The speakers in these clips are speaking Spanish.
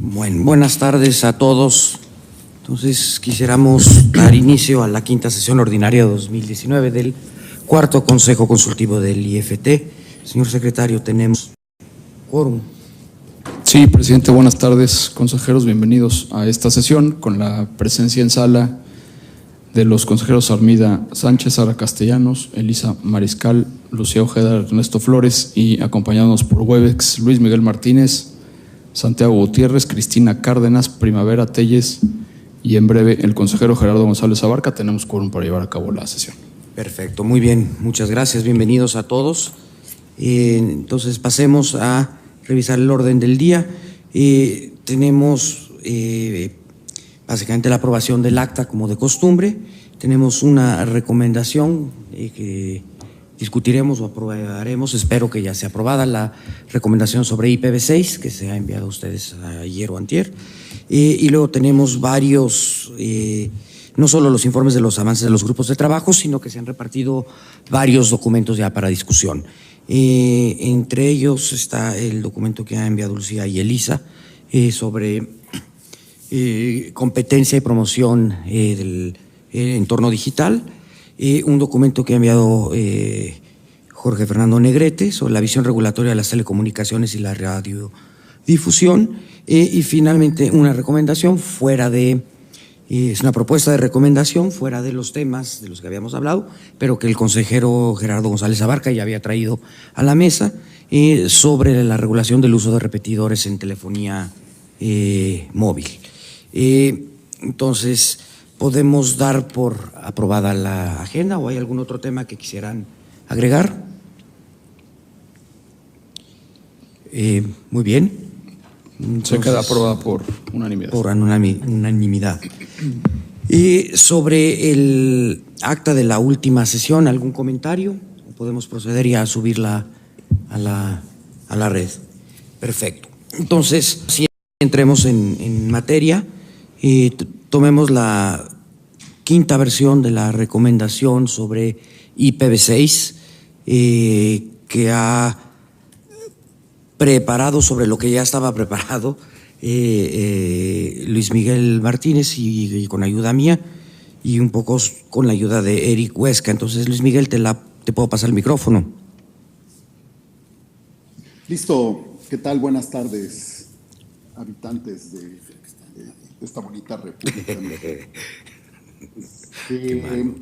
Bueno, buenas tardes a todos. Entonces, quisiéramos dar inicio a la quinta sesión ordinaria 2019 del cuarto Consejo Consultivo del IFT. Señor secretario, tenemos quórum. Sí, presidente, buenas tardes. Consejeros, bienvenidos a esta sesión con la presencia en sala de los consejeros Armida Sánchez, Sara Castellanos, Elisa Mariscal, Lucía Ojeda, Ernesto Flores y acompañándonos por Webex, Luis Miguel Martínez, Santiago Gutiérrez, Cristina Cárdenas, Primavera Telles y en breve el consejero Gerardo González Abarca. Tenemos quórum para llevar a cabo la sesión. Perfecto, muy bien, muchas gracias, bienvenidos a todos. Entonces pasemos a revisar el orden del día. Tenemos básicamente la aprobación del acta como de costumbre. Tenemos una recomendación que discutiremos o aprobaremos, espero que ya sea aprobada, la recomendación sobre IPv6 que se ha enviado a ustedes ayer o antier. Y luego tenemos varios, no solo los informes de los avances de los grupos de trabajo, sino que se han repartido varios documentos ya para discusión. Entre ellos está el documento que ha enviado Lucía y Elisa sobre competencia y promoción del entorno digital, un documento que ha enviado Jorge Fernando Negrete sobre la visión regulatoria de las telecomunicaciones y la radiodifusión, y finalmente una recomendación fuera de, es una propuesta de recomendación fuera de los temas de los que habíamos hablado, pero que el consejero Gerardo González Abarca ya había traído a la mesa, sobre la regulación del uso de repetidores en telefonía móvil. Entonces, ¿podemos dar por aprobada la agenda o hay algún otro tema que quisieran agregar? Muy bien. Entonces, se queda aprobada por unanimidad. Por unanimidad. Sobre el acta de la última sesión, ¿algún comentario? ¿Podemos proceder ya a subirla a la red? Perfecto. Entonces, si entremos en materia, tomemos la quinta versión de la recomendación sobre IPv6 que ha preparado sobre lo que ya estaba preparado Luis Miguel Martínez y con ayuda mía y un poco con la ayuda de Eric Huesca. Entonces, Luis Miguel, te puedo pasar el micrófono. Listo. ¿Qué tal? Buenas tardes, habitantes de esta bonita república. Bueno,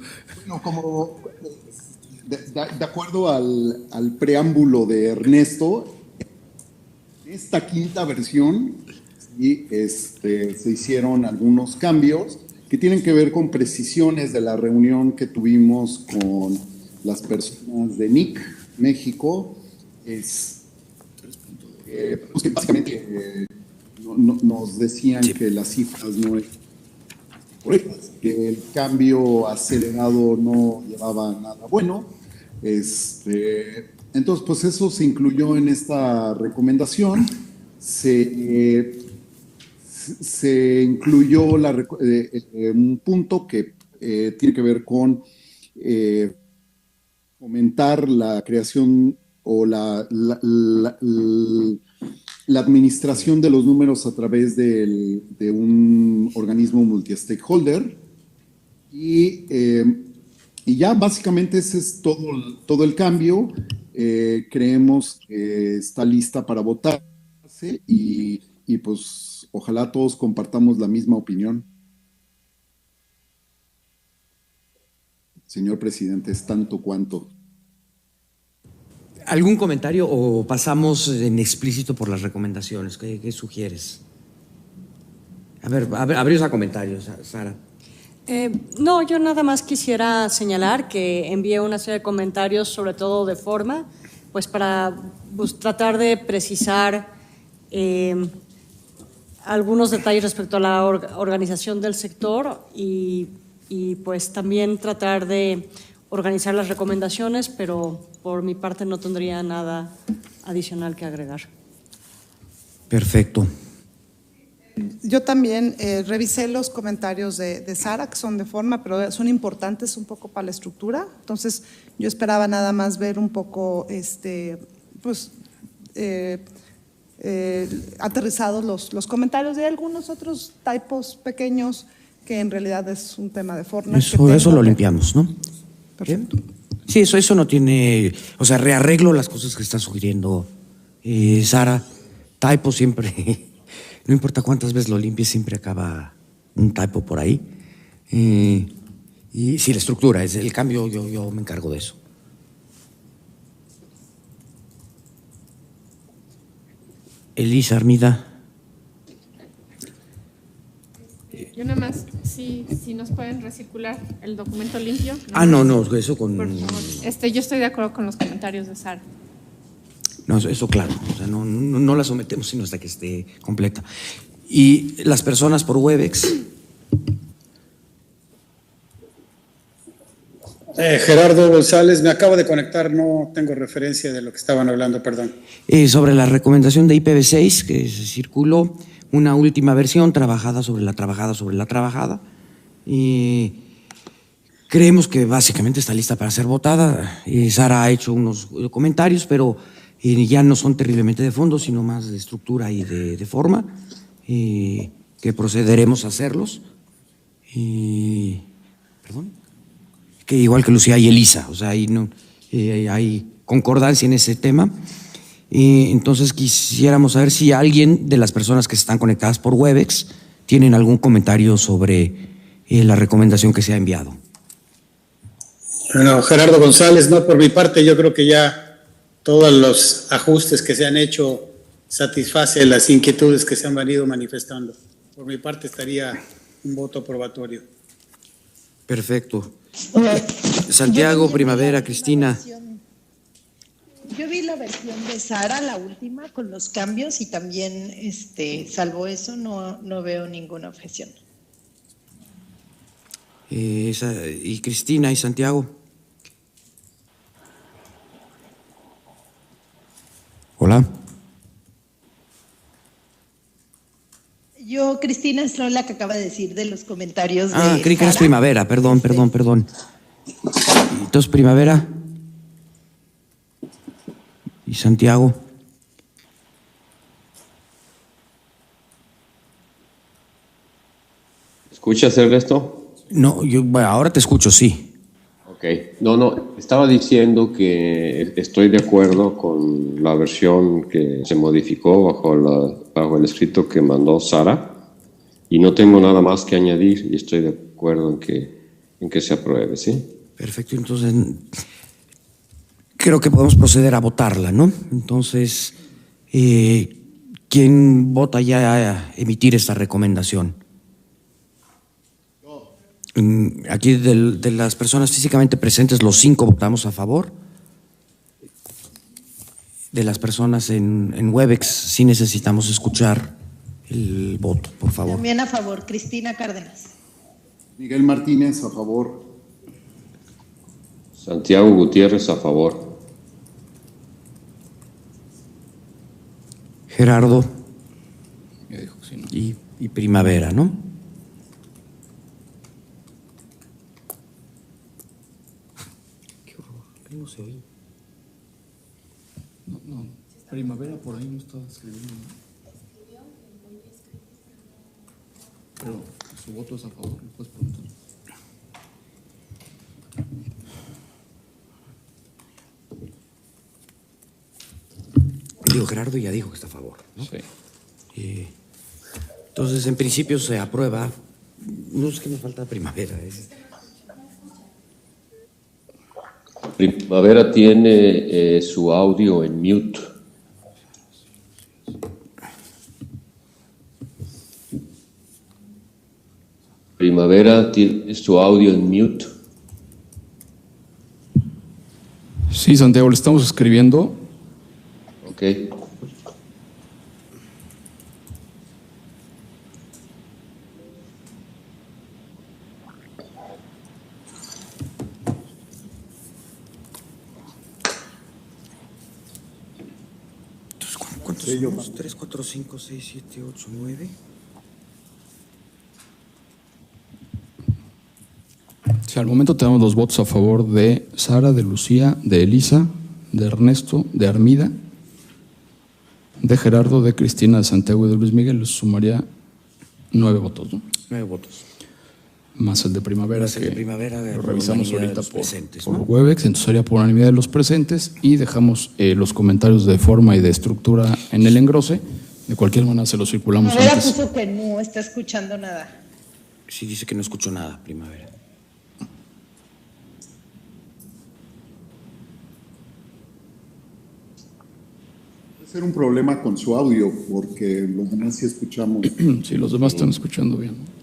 como de acuerdo al preámbulo de Ernesto, esta quinta versión sí, se hicieron algunos cambios que tienen que ver con precisiones de la reunión que tuvimos con las personas de NIC México. Pues que básicamente nos decían sí, que las cifras no eran correctas, que el cambio acelerado no llevaba nada bueno. Entonces, pues eso se incluyó en esta recomendación. Se incluyó un punto que tiene que ver con fomentar la creación o la administración de los números a través de un organismo multi-stakeholder. Y ya básicamente ese es todo el cambio. Creemos que está lista para votarse y pues ojalá todos compartamos la misma opinión. Señor presidente, es tanto cuanto. ¿Algún comentario o pasamos en explícito por las recomendaciones? ¿Qué sugieres? A ver, abrimos a comentarios, Sara. No, yo nada más quisiera señalar que envié una serie de comentarios, sobre todo de forma, pues para tratar de precisar algunos detalles respecto a la organización del sector y pues también tratar de organizar las recomendaciones, pero por mi parte no tendría nada adicional que agregar. Perfecto. Yo también revisé los comentarios de Sara, que son de forma, pero son importantes un poco para la estructura. Entonces, yo esperaba nada más ver un poco, aterrizados los comentarios. Y hay algunos otros typos pequeños que en realidad es un tema de forma. Eso lo limpiamos, ¿no? Perfecto. ¿Bien? Sí, eso no tiene, o sea, rearreglo las cosas que está sugiriendo Sara. Typo siempre, no importa cuántas veces lo limpies, siempre acaba un typo por ahí. Y sí, la estructura, es el cambio, yo me encargo de eso. Elisa Armida. Yo nada más, si nos pueden recircular el documento limpio. No, eso con... Por favor. Yo estoy de acuerdo con los comentarios de Sara. No, eso claro, o sea, no la sometemos sino hasta que esté completa. Y las personas por Webex. Gerardo González, me acabo de conectar, no tengo referencia de lo que estaban hablando, perdón. Sobre la recomendación de IPv6, que se circuló una última versión trabajada sobre la trabajada. Y creemos que básicamente está lista para ser votada. Sara ha hecho unos comentarios, pero ya no son terriblemente de fondo, sino más de estructura y de forma, que procederemos a hacerlos. Perdón. Que igual que Lucía y Elisa, o sea, hay concordancia en ese tema. Entonces quisiéramos saber si alguien de las personas que están conectadas por Webex tienen algún comentario sobre la recomendación que se ha enviado. Bueno, Gerardo González, no, por mi parte yo creo que ya todos los ajustes que se han hecho satisfacen las inquietudes que se han venido manifestando. Por mi parte estaría un voto aprobatorio. Perfecto. Santiago, Primavera, Cristina. Yo vi la versión de Sara, la última, con los cambios y también, salvo eso, no veo ninguna objeción. Y Cristina y Santiago. Hola. Yo, Cristina, es la que acaba de decir de los comentarios de creí que eras Primavera, perdón. Entonces, Primavera y Santiago. ¿Escuchas, Ernesto? No, ahora te escucho, sí. Ok. No, estaba diciendo que estoy de acuerdo con la versión que se modificó bajo el escrito que mandó Sara y no tengo nada más que añadir y estoy de acuerdo en que se apruebe, ¿sí? Perfecto, entonces creo que podemos proceder a votarla, ¿no? Entonces, ¿quién vota ya a emitir esta recomendación? Aquí de las personas físicamente presentes, los 5 votamos a favor. De las personas en Webex, sí necesitamos escuchar el voto, por favor. También a favor, Cristina Cárdenas. Miguel Martínez, a favor. Santiago Gutiérrez, a favor. Gerardo Ya dijo que sí, ¿no? y Primavera, ¿no? Qué horror, no se oye. No, Primavera por ahí no está escribiendo, ¿no? Pero su voto es a favor, le puedes preguntar. Gerardo ya dijo que está a favor, ¿no? Sí. Entonces, en principio se aprueba. No es que me falta Primavera. Primavera tiene su audio en mute. Primavera tiene su audio en mute. Sí, Santiago, le estamos escribiendo. Ok. Entonces, ¿cuántos somos? 3, 4, 5, 6, 7, 8, 9. Sí, al momento tenemos los votos a favor de Sara, de Lucía, de Elisa, de Ernesto, de Armida de Gerardo, de Cristina, de Santiago y de Luis Miguel, sumaría 9 votos, ¿no? 9 votos. Más el de Primavera, Más el de Primavera, lo revisamos unanimidad ahorita de los presentes, por ¿no? Webex, entonces sería por unanimidad de los presentes y dejamos los comentarios de forma y de estructura en el engrose. De cualquier manera se los circulamos Primavera antes. puso que no está escuchando nada. Sí, dice que no escuchó nada, Primavera. Puede ser un problema con su audio, porque los demás sí escuchamos. Sí, los demás están escuchando bien, ¿no?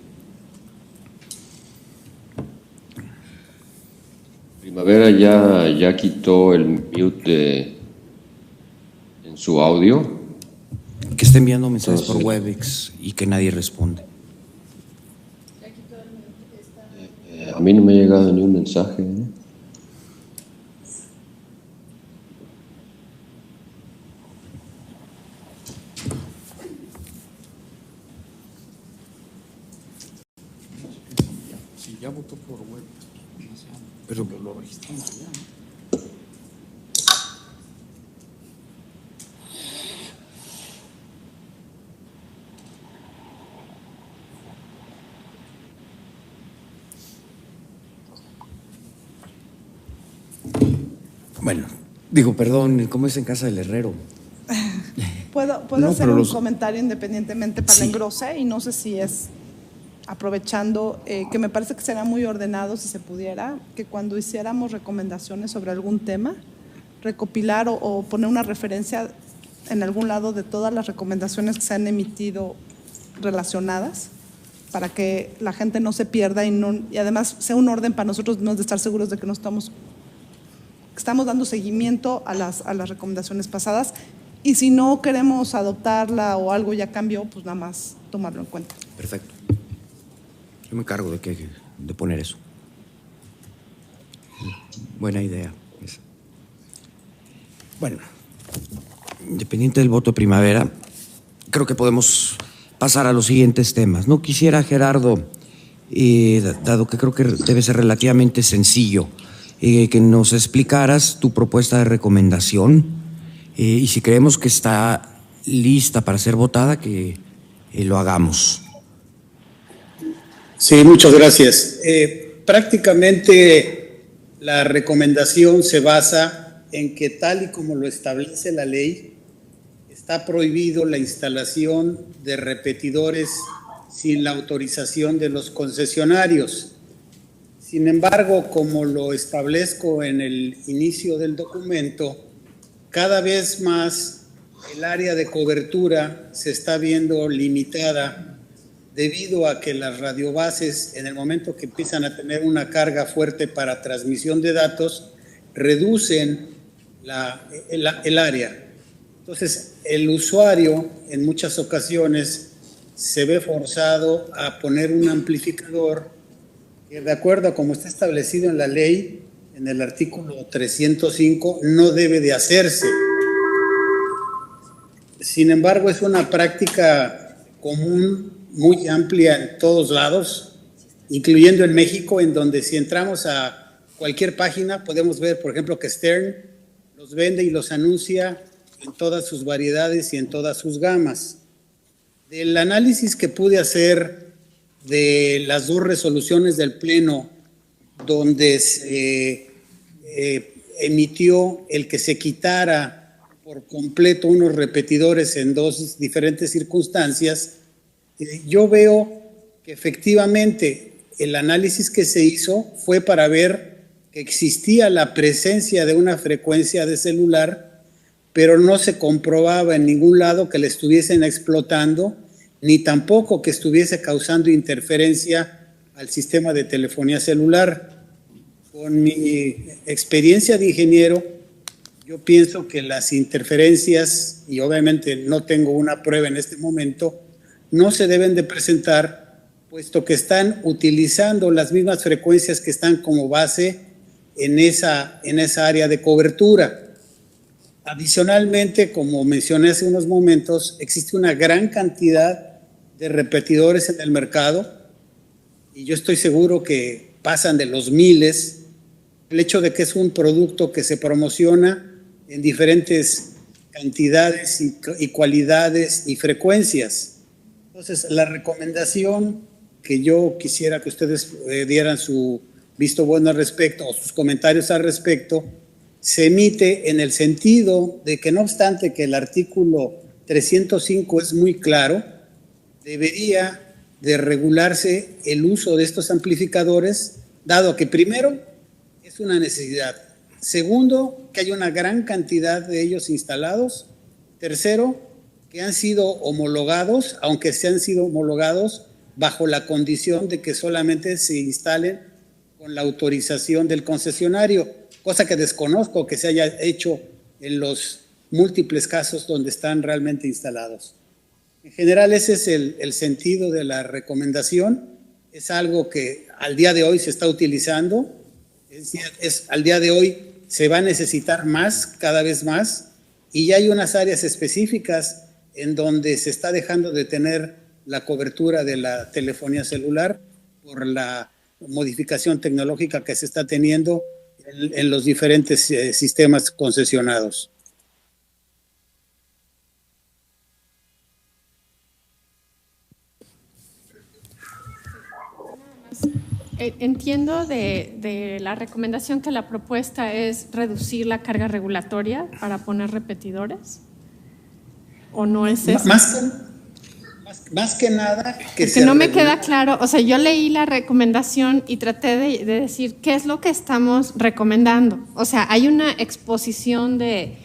Primavera ya quitó el mute en su audio. Que está enviando mensajes por Entonces, Webex y que nadie responde. A mí no me ha llegado ni un mensaje, ¿eh? Si ya votó por Webex, Pero lo registramos ya, ¿no? bueno, digo, perdón, ¿cómo es en casa del herrero? ¿Puedo No, hacer pero un los- comentario independientemente para Sí. el engrose? Y no sé si es aprovechando, que me parece que será muy ordenado, si se pudiera, que cuando hiciéramos recomendaciones sobre algún tema, recopilar o poner una referencia en algún lado de todas las recomendaciones que se han emitido relacionadas, para que la gente no se pierda y además sea un orden para nosotros mismos de estar seguros de que estamos dando seguimiento a las recomendaciones pasadas, y si no queremos adoptarla o algo ya cambió, pues nada más tomarlo en cuenta. Perfecto. Yo me encargo de poner eso. Buena idea esa. Bueno, independiente del voto de Primavera, creo que podemos pasar a los siguientes temas. No quisiera, Gerardo, dado que creo que debe ser relativamente sencillo, que nos explicaras tu propuesta de recomendación y si creemos que está lista para ser votada, que lo hagamos. Sí, muchas gracias. Prácticamente la recomendación se basa en que, tal y como lo establece la ley, está prohibido la instalación de repetidores sin la autorización de los concesionarios. Sin embargo, como lo establezco en el inicio del documento, cada vez más el área de cobertura se está viendo limitada debido a que las radiobases, en el momento que empiezan a tener una carga fuerte para transmisión de datos, reducen el área. Entonces, el usuario en muchas ocasiones se ve forzado a poner un amplificador que, de acuerdo a como está establecido en la ley, en el artículo 305, no debe de hacerse. Sin embargo, es una práctica común, muy amplia en todos lados, incluyendo en México, en donde si entramos a cualquier página podemos ver, por ejemplo, que Stern los vende y los anuncia en todas sus variedades y en todas sus gamas. Del análisis que pude hacer de las dos resoluciones del Pleno, donde se emitió el que se quitara por completo unos repetidores en dos diferentes circunstancias, yo veo que efectivamente el análisis que se hizo fue para ver que existía la presencia de una frecuencia de celular, pero no se comprobaba en ningún lado que la estuviesen explotando, ni tampoco que estuviese causando interferencia al sistema de telefonía celular. Con mi experiencia de ingeniero, yo pienso que las interferencias, y obviamente no tengo una prueba en este momento, no se deben de presentar, puesto que están utilizando las mismas frecuencias que están como base en esa área de cobertura. Adicionalmente, como mencioné hace unos momentos, existe una gran cantidad de repetidores en el mercado, y yo estoy seguro que pasan de los miles. El hecho de que es un producto que se promociona en diferentes cantidades y cualidades y frecuencias. Entonces, la recomendación que yo quisiera que ustedes dieran su visto bueno al respecto o sus comentarios al respecto, se emite en el sentido de que no obstante que el artículo 305 es muy claro, debería de regularse el uso de estos amplificadores, dado que primero es una necesidad, segundo que hay una gran cantidad de ellos instalados, tercero que han sido homologados, aunque se han sido homologados bajo la condición de que solamente se instalen con la autorización del concesionario, cosa que desconozco que se haya hecho en los múltiples casos donde están realmente instalados. En general ese es el sentido de la recomendación, es algo que al día de hoy se está utilizando, al día de hoy se va a necesitar más, cada vez más, y ya hay unas áreas específicas en donde se está dejando de tener la cobertura de la telefonía celular por la modificación tecnológica que se está teniendo en los diferentes sistemas concesionados. Entiendo de la recomendación que la propuesta es reducir la carga regulatoria para poner repetidores, ¿o no es eso? Más que nada que no me queda claro, o sea, yo leí la recomendación y traté de decir qué es lo que estamos recomendando. O sea, hay una exposición de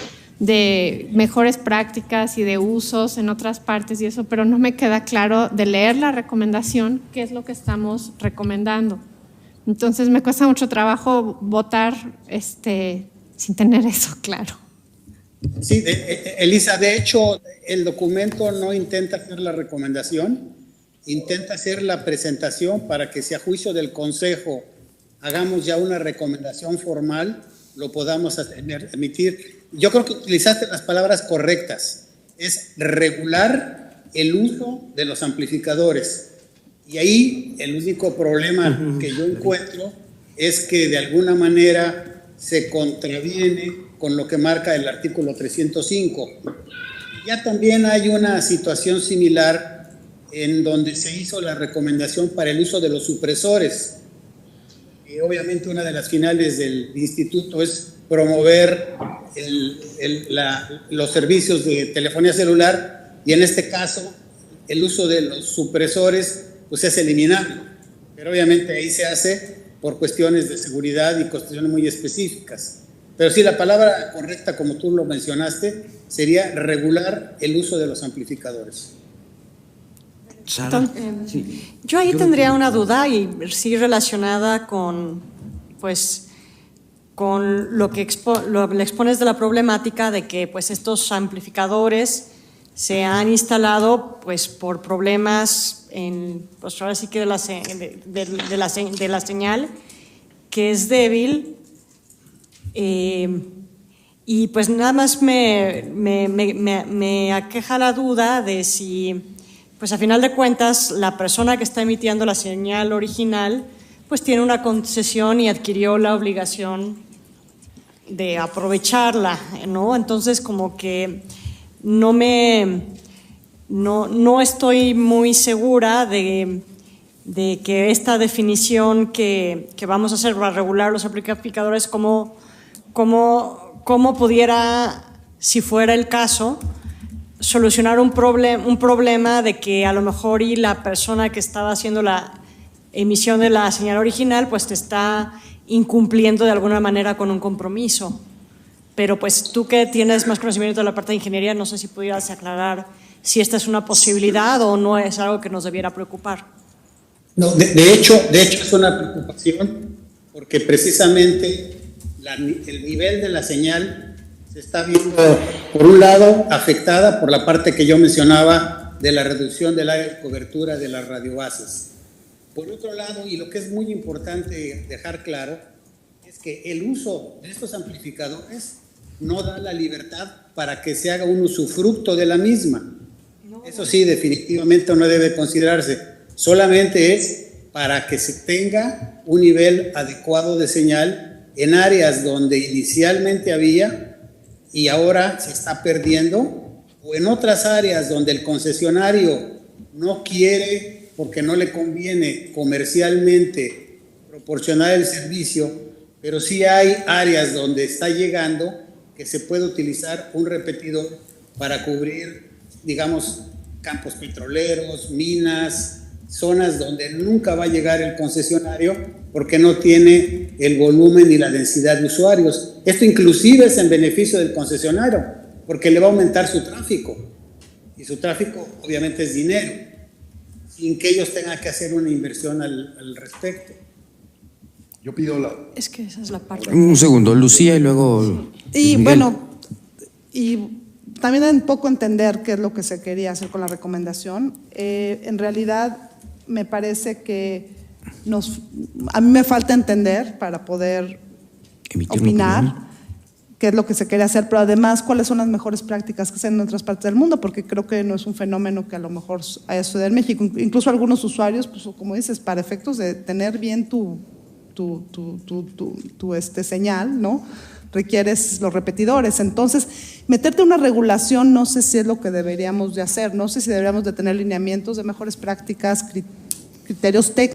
mejores prácticas y de usos en otras partes y eso, pero no me queda claro de leer la recomendación qué es lo que estamos recomendando. Entonces me cuesta mucho trabajo votar sin tener eso claro. Sí, Elisa, de hecho, el documento no intenta hacer la recomendación, intenta hacer la presentación para que si a juicio del Consejo hagamos ya una recomendación formal, lo podamos emitir. Yo creo que utilizaste las palabras correctas, es regular el uso de los amplificadores. Y ahí el único problema que yo encuentro es que de alguna manera se contraviene con lo que marca el artículo 305. Ya también hay una situación similar en donde se hizo la recomendación para el uso de los supresores. Y obviamente una de las finales del instituto es promover los servicios de telefonía celular y en este caso el uso de los supresores pues es eliminarlo. Pero obviamente ahí se hace por cuestiones de seguridad y cuestiones muy específicas. Pero sí, la palabra correcta, como tú lo mencionaste, sería regular el uso de los amplificadores. Sara, yo ahí tendría una duda y sí relacionada con lo que le expones de la problemática de que pues estos amplificadores se han instalado pues por problemas pues ahora sí que de la señal que es débil. Y pues nada más me aqueja la duda de si, pues a final de cuentas, la persona que está emitiendo la señal original, pues tiene una concesión y adquirió la obligación de aprovecharla, ¿no? Entonces, como que no estoy muy segura de que esta definición que vamos a hacer para regular los amplificadores, cómo pudiera, si fuera el caso, solucionar un problema de que a lo mejor y la persona que estaba haciendo la emisión de la señal original pues te está incumpliendo de alguna manera con un compromiso. Pero pues tú que tienes más conocimiento de la parte de ingeniería, no sé si pudieras aclarar si esta es una posibilidad o no es algo que nos debiera preocupar. No, de hecho es una preocupación porque precisamente el nivel de la señal se está viendo, por un lado, afectada por la parte que yo mencionaba de la reducción del área de cobertura de las radiobases. Por otro lado, y lo que es muy importante dejar claro, es que el uso de estos amplificadores no da la libertad para que se haga un usufructo de la misma. Eso sí, definitivamente no debe considerarse. Solamente es para que se tenga un nivel adecuado de señal en áreas donde inicialmente había y ahora se está perdiendo, o en otras áreas donde el concesionario no quiere, porque no le conviene comercialmente proporcionar el servicio, pero sí hay áreas donde está llegando que se puede utilizar un repetidor para cubrir, digamos, campos petroleros, minas, zonas donde nunca va a llegar el concesionario porque no tiene el volumen ni la densidad de usuarios. Esto inclusive es en beneficio del concesionario porque le va a aumentar su tráfico, y su tráfico obviamente es dinero, sin que ellos tengan que hacer una inversión al respecto. Yo pido la... Es que esa es la parte. Un segundo, Lucía y luego... Y Miguel. bueno, y también un poco entender qué es lo que se quería hacer con la recomendación. En realidad, me parece que a mí me falta entender para poder opinar qué es lo que se quiere hacer, pero además cuáles son las mejores prácticas que se hacen en otras partes del mundo, porque creo que no es un fenómeno que a lo mejor haya sucedido en México. Incluso algunos usuarios, pues como dices, para efectos de tener bien tu señal, ¿no? Requieres los repetidores. Entonces, meterte una regulación no sé si es lo que deberíamos de hacer, no sé si deberíamos de tener lineamientos de mejores prácticas, criterios técnicos,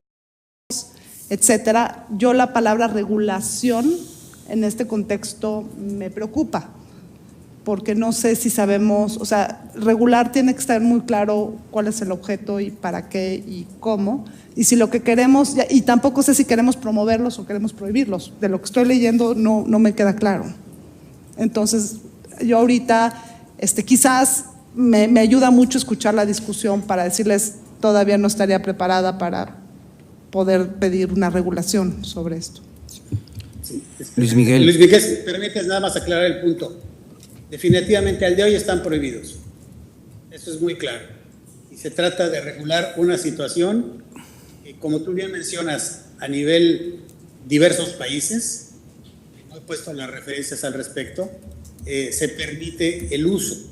etcétera. Yo la palabra regulación en este contexto me preocupa, porque no sé si sabemos, o sea, regular tiene que estar muy claro cuál es el objeto y para qué y cómo, y si lo que queremos, y tampoco sé si queremos promoverlos o queremos prohibirlos, de lo que estoy leyendo no me queda claro. Entonces, yo ahorita, quizás me ayuda mucho escuchar la discusión para decirles, todavía no estaría preparada para poder pedir una regulación sobre esto. Sí, Luis Miguel. Luis Miguel, si me permites nada más aclarar el punto. Definitivamente al de hoy están prohibidos. Eso es muy claro. Y se trata de regular una situación que, como tú bien mencionas, a nivel diversos países, no he puesto las referencias al respecto, se permite el uso.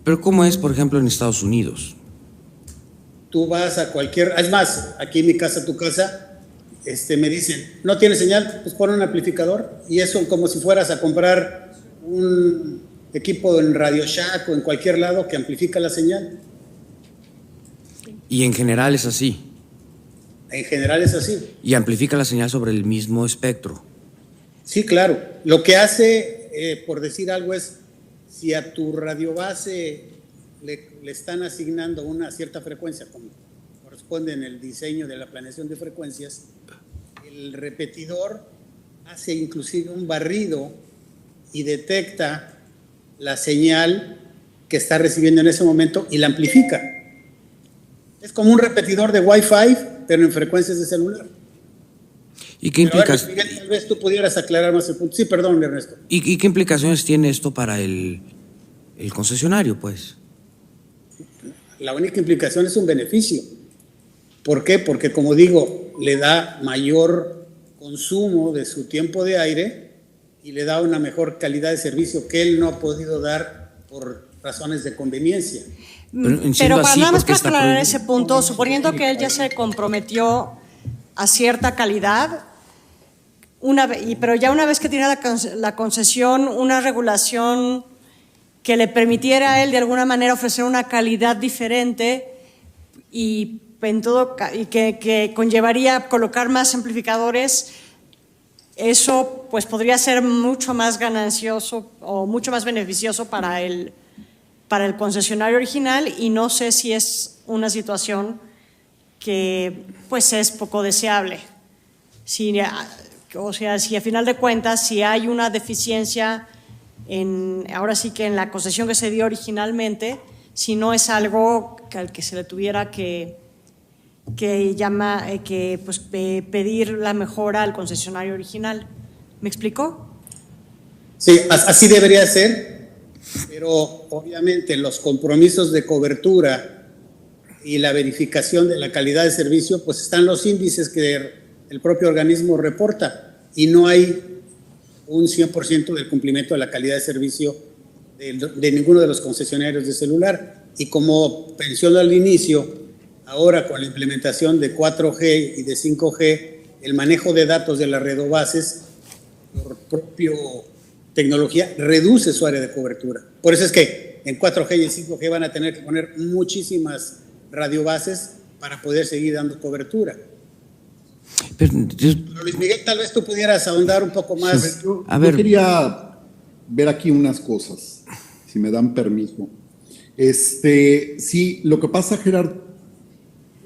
Pero ¿cómo es, por ejemplo, en Estados Unidos? Tú vas a cualquier... Es más, aquí en mi casa, tu casa, me dicen, ¿no tiene señal? Pues pon un amplificador, y eso como si fueras a comprar un equipo en Radio Shack o en cualquier lado que amplifica la señal. Y en general es así. En general es así. Y amplifica la señal sobre el mismo espectro. Sí, claro. Lo que hace, por decir algo, es si a tu radiobase le están asignando una cierta frecuencia, como corresponde en el diseño de la planeación de frecuencias, el repetidor hace inclusive un barrido y detecta la señal que está recibiendo en ese momento y la amplifica. Es como un repetidor de Wi-Fi, pero en frecuencias de celular. ¿Y qué implicaciones? Miguel, tal vez tú pudieras aclarar más el punto. Sí, perdón, Ernesto. ¿Y qué implicaciones tiene esto para el concesionario, pues? La única implicación es un beneficio. ¿Por qué? Porque, como digo, le da mayor consumo de su tiempo de aire y le da una mejor calidad de servicio que él no ha podido dar por razones de conveniencia. Pero para nada más para aclarar ese punto, suponiendo que él ya se comprometió a cierta calidad, pero ya una vez que tiene la concesión, una regulación que le permitiera a él de alguna manera ofrecer una calidad diferente y que conllevaría colocar más amplificadores, eso pues podría ser mucho más ganancioso o mucho más beneficioso para el concesionario original, y no sé si es una situación que pues es poco deseable. O sea, si a final de cuentas, si hay una deficiencia ahora sí que en la concesión que se dio originalmente, si no es algo al que se le tuviera que pedir la mejora al concesionario original. ¿Me explicó? Sí, así debería ser, pero obviamente los compromisos de cobertura y la verificación de la calidad de servicio, pues están los índices que el propio organismo reporta, y no hay un 100% del cumplimiento de la calidad de servicio de ninguno de los concesionarios de celular. Y como mencioné al inicio, ahora con la implementación de 4G y de 5G, el manejo de datos de las redobases por propio tecnología reduce su área de cobertura. Por eso es que en 4G y en 5G van a tener que poner muchísimas radiobases para poder seguir dando cobertura. Pero Luis Miguel, tal vez tú pudieras ahondar un poco más. Yo quería ver aquí unas cosas, si me dan permiso. Sí, lo que pasa, Gerardo,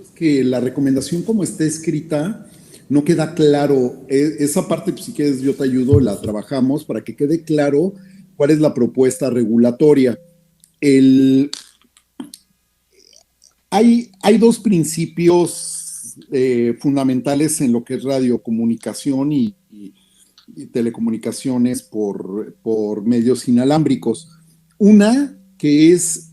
es que la recomendación como está escrita no queda claro. Esa parte, pues, si quieres, yo te ayudo, la trabajamos para que quede claro cuál es la propuesta regulatoria. Hay dos principios fundamentales en lo que es radiocomunicación y telecomunicaciones por medios inalámbricos. Una que es,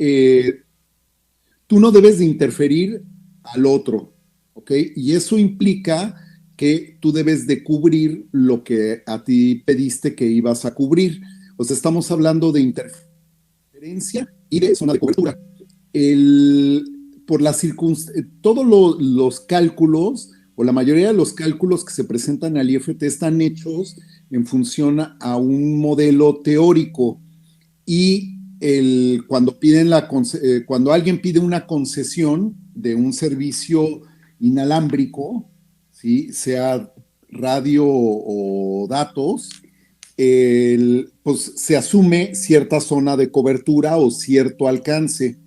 tú no debes de interferir al otro, ¿ok? Y eso implica que tú debes de cubrir lo que a ti pediste que ibas a cubrir. O sea, estamos hablando de interferencia y de zona de cobertura. Por las circunstancias, todos los cálculos, o la mayoría de los cálculos que se presentan al IFT están hechos en función a un modelo teórico. Y cuando alguien pide una concesión de un servicio inalámbrico, ¿sí?, sea radio o datos, pues se asume cierta zona de cobertura o cierto alcance.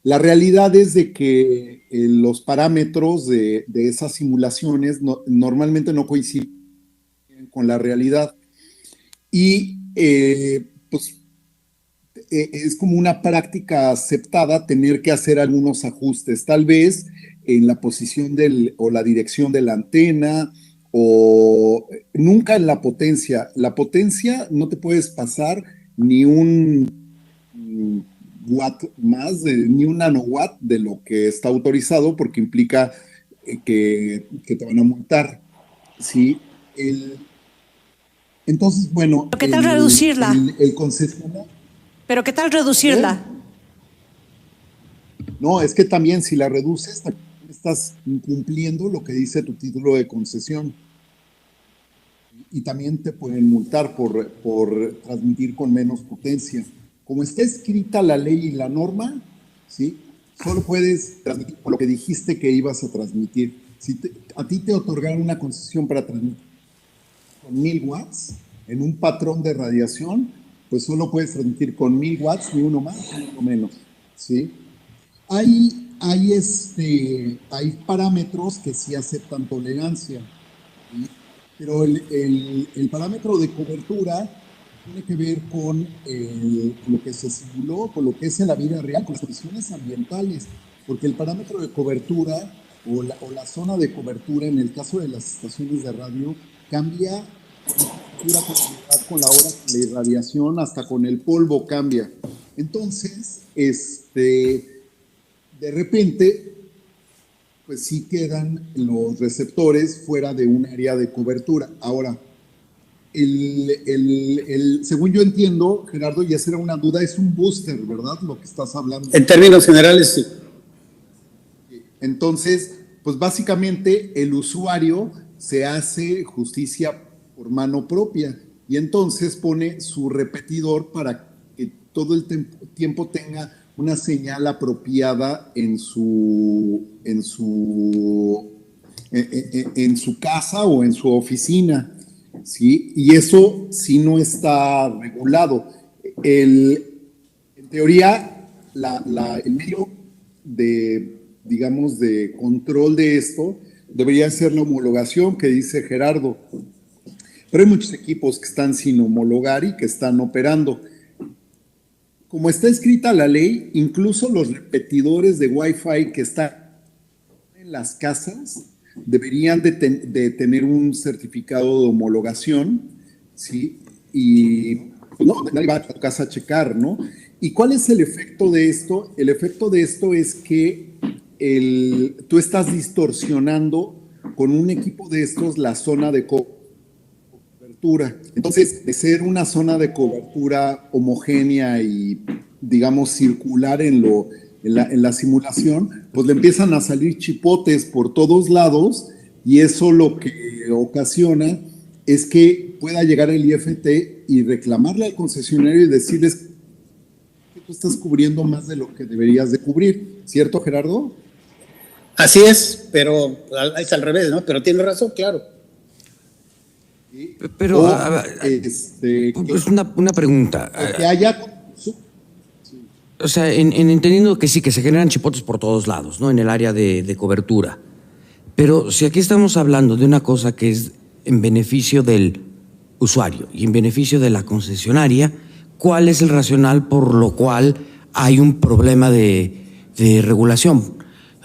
La realidad es de que los parámetros de esas simulaciones normalmente no coinciden con la realidad. Y pues es como una práctica aceptada tener que hacer algunos ajustes, tal vez en la posición o la dirección de la antena, o nunca en la potencia. La potencia no te puedes pasar ni un watt más, ni un nanowatt de lo que está autorizado, porque implica que te van a multar, ¿sí? Entonces, bueno... ¿Pero qué tal reducirla? El concesionario... ¿Pero qué tal reducirla? No, es que también si la reduces, estás incumpliendo lo que dice tu título de concesión. Y también te pueden multar por transmitir con menos potencia. Como está escrita la ley y la norma, ¿sí?, solo puedes transmitir por lo que dijiste que ibas a transmitir. Si a ti te otorgaron una concesión para transmitir con 1000 watts en un patrón de radiación, pues solo puedes transmitir con 1000 watts, ni uno más ni uno menos, ¿sí? Hay parámetros que sí aceptan tolerancia, ¿sí? Pero el parámetro de cobertura tiene que ver con lo que se simuló, con lo que es en la vida real, con las condiciones ambientales, porque el parámetro de cobertura o la zona de cobertura, en el caso de las estaciones de radio, cambia con la hora, con la irradiación, hasta con el polvo cambia. Entonces, de repente, pues sí quedan los receptores fuera de un área de cobertura. Ahora, según yo entiendo, Gerardo, y esa era una duda, es un booster, ¿verdad? Lo que estás hablando. En términos generales, sí. Entonces, pues básicamente el usuario se hace justicia por mano propia y entonces pone su repetidor para que todo el tiempo tenga una señal apropiada en su casa o en su oficina. ¿Sí? Y eso sí no está regulado. En teoría, el medio de control de esto debería ser la homologación que dice Gerardo. Pero hay muchos equipos que están sin homologar y que están operando. Como está escrita la ley, incluso los repetidores de Wi-Fi que están en las casas deberían de tener un certificado de homologación, ¿sí? Y no, nadie va a tu casa a checar, ¿no? ¿Y cuál es el efecto de esto? El efecto de esto es que tú estás distorsionando con un equipo de estos la zona de cobertura. Entonces, de ser una zona de cobertura homogénea y, digamos, circular en la simulación, pues le empiezan a salir chipotes por todos lados y eso lo que ocasiona es que pueda llegar el IFT y reclamarle al concesionario y decirles que tú estás cubriendo más de lo que deberías de cubrir. ¿Cierto, Gerardo? Así es, pero es al revés, ¿no? Pero tiene razón, claro. Pero, es una pregunta. Que haya... O sea, entendiendo que sí, que se generan chipotes por todos lados, ¿no? En el área de cobertura. Pero si aquí estamos hablando de una cosa que es en beneficio del usuario y en beneficio de la concesionaria, ¿cuál es el racional por lo cual hay un problema de regulación?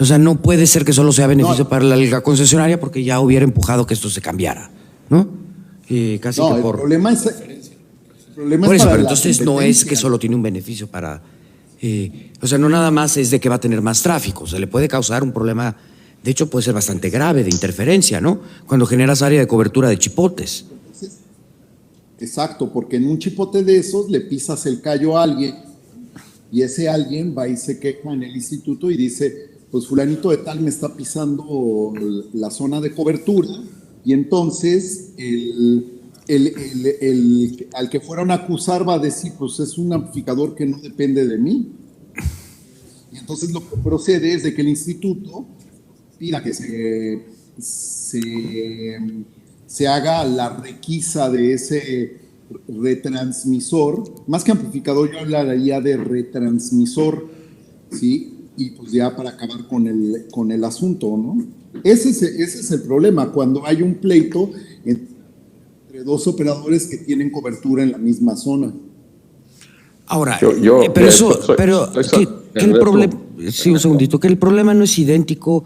O sea, no puede ser que solo sea beneficio para la concesionaria porque ya hubiera empujado que esto se cambiara, ¿no? Casi no, que por... el problema es por eso, pero entonces no es que solo tiene un beneficio para... o sea, no nada más es de que va a tener más tráfico, se le puede causar un problema, de hecho puede ser bastante grave, de interferencia, ¿no? Cuando generas área de cobertura de chipotes. Exacto, porque en un chipote de esos le pisas el callo a alguien y ese alguien va y se queja en el instituto y dice, pues fulanito de tal me está pisando la zona de cobertura, y entonces al que fueron a acusar va a decir, pues es un amplificador que no depende de mí. Y entonces lo que procede es de que el instituto pida que se haga la requisa de ese retransmisor, más que amplificador yo hablaría de retransmisor, ¿sí? Y pues ya para acabar con el asunto, ¿no? Ese es el problema, cuando hay un pleito entre dos operadores que tienen cobertura en la misma zona. Ahora, el problema, sí, un segundito, que el problema no es idéntico,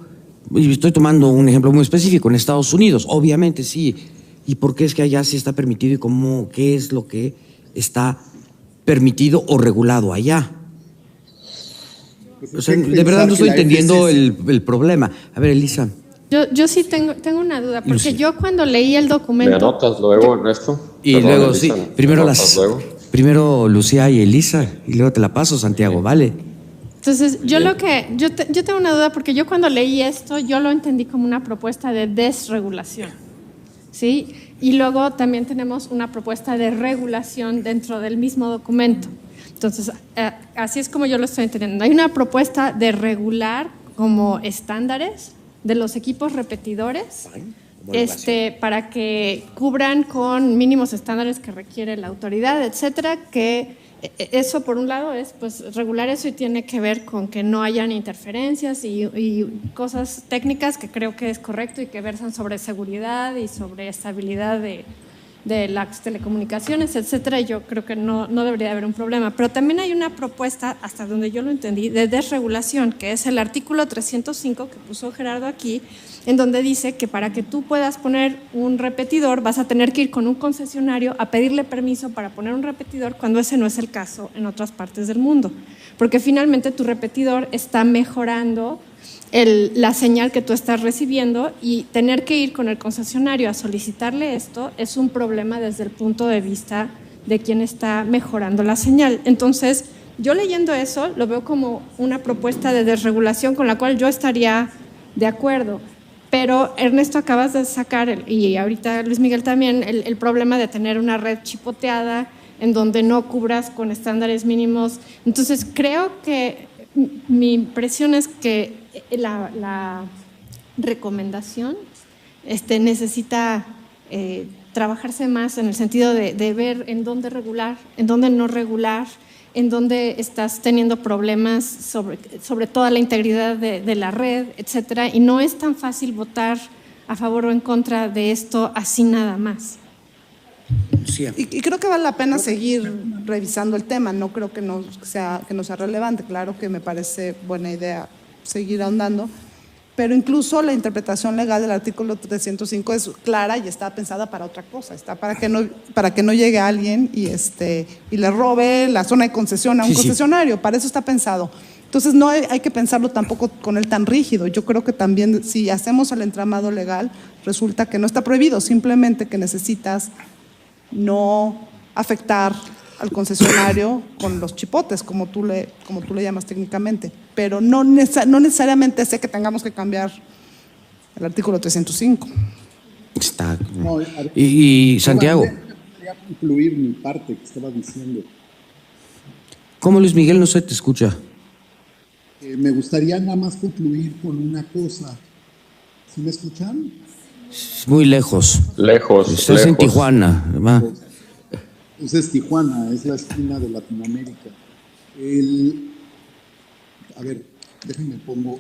y estoy tomando un ejemplo muy específico, en Estados Unidos, obviamente sí, y por qué es que allá sí está permitido y cómo, qué es lo que está permitido o regulado allá. O sea, de verdad no estoy entendiendo el problema. A ver, Elisa. Yo sí tengo una duda, porque Lucía, yo cuando leí el documento... ¿Me anotas luego, Ernesto? Y perdón, luego, Elisa, sí, primero Lucía y Elisa, y luego te la paso, Santiago, sí. ¿Vale? Entonces, yo tengo una duda, porque yo cuando leí esto, yo lo entendí como una propuesta de desregulación, ¿sí? Y luego también tenemos una propuesta de regulación dentro del mismo documento. Entonces, así es como yo lo estoy entendiendo. Hay una propuesta de regular como estándares de los equipos repetidores para que cubran con mínimos estándares que requiere la autoridad, etcétera, que eso por un lado es pues regular eso y tiene que ver con que no hayan interferencias y cosas técnicas que creo que es correcto y que versan sobre seguridad y sobre estabilidad de las telecomunicaciones, etcétera, y yo creo que no debería haber un problema. Pero también hay una propuesta, hasta donde yo lo entendí, de desregulación, que es el artículo 305 que puso Gerardo aquí, en donde dice que para que tú puedas poner un repetidor vas a tener que ir con un concesionario a pedirle permiso para poner un repetidor cuando ese no es el caso en otras partes del mundo. Porque finalmente tu repetidor está mejorando la señal que tú estás recibiendo, y tener que ir con el concesionario a solicitarle esto es un problema desde el punto de vista de quien está mejorando la señal. Entonces, yo leyendo eso lo veo como una propuesta de desregulación con la cual yo estaría de acuerdo. Pero Ernesto, acabas de sacar, y ahorita Luis Miguel también, el problema de tener una red chipoteada en donde no cubras con estándares mínimos. Entonces, creo que mi impresión es que la recomendación necesita trabajarse más en el sentido de ver en dónde regular, en dónde no regular, en dónde estás teniendo problemas sobre toda la integridad de la red, etcétera, y no es tan fácil votar a favor o en contra de esto así nada más. Sí. Y creo que vale la pena seguir revisando el tema, no creo que no sea relevante, claro que me parece buena idea seguir ahondando, pero incluso la interpretación legal del artículo 305 es clara y está pensada para otra cosa, está para que no llegue alguien y le robe la zona de concesión a un concesionario, para eso está pensado. Entonces no hay que pensarlo tampoco con él tan rígido. Yo creo que también si hacemos el entramado legal, resulta que no está prohibido, simplemente que necesitas no afectar al concesionario con los chipotes, como tú le llamas técnicamente, pero no necesariamente sé que tengamos que cambiar el artículo 305. Está. No, a ver, Y Santiago, quería concluir mi parte que estaba diciendo. ¿cómo Luis Miguel no se te escucha? Me gustaría nada más concluir con una cosa. ¿Sí me escuchan? Es muy lejos. Estás en Tijuana. Va. Esa es Tijuana, es la esquina de Latinoamérica. A ver, déjenme pongo.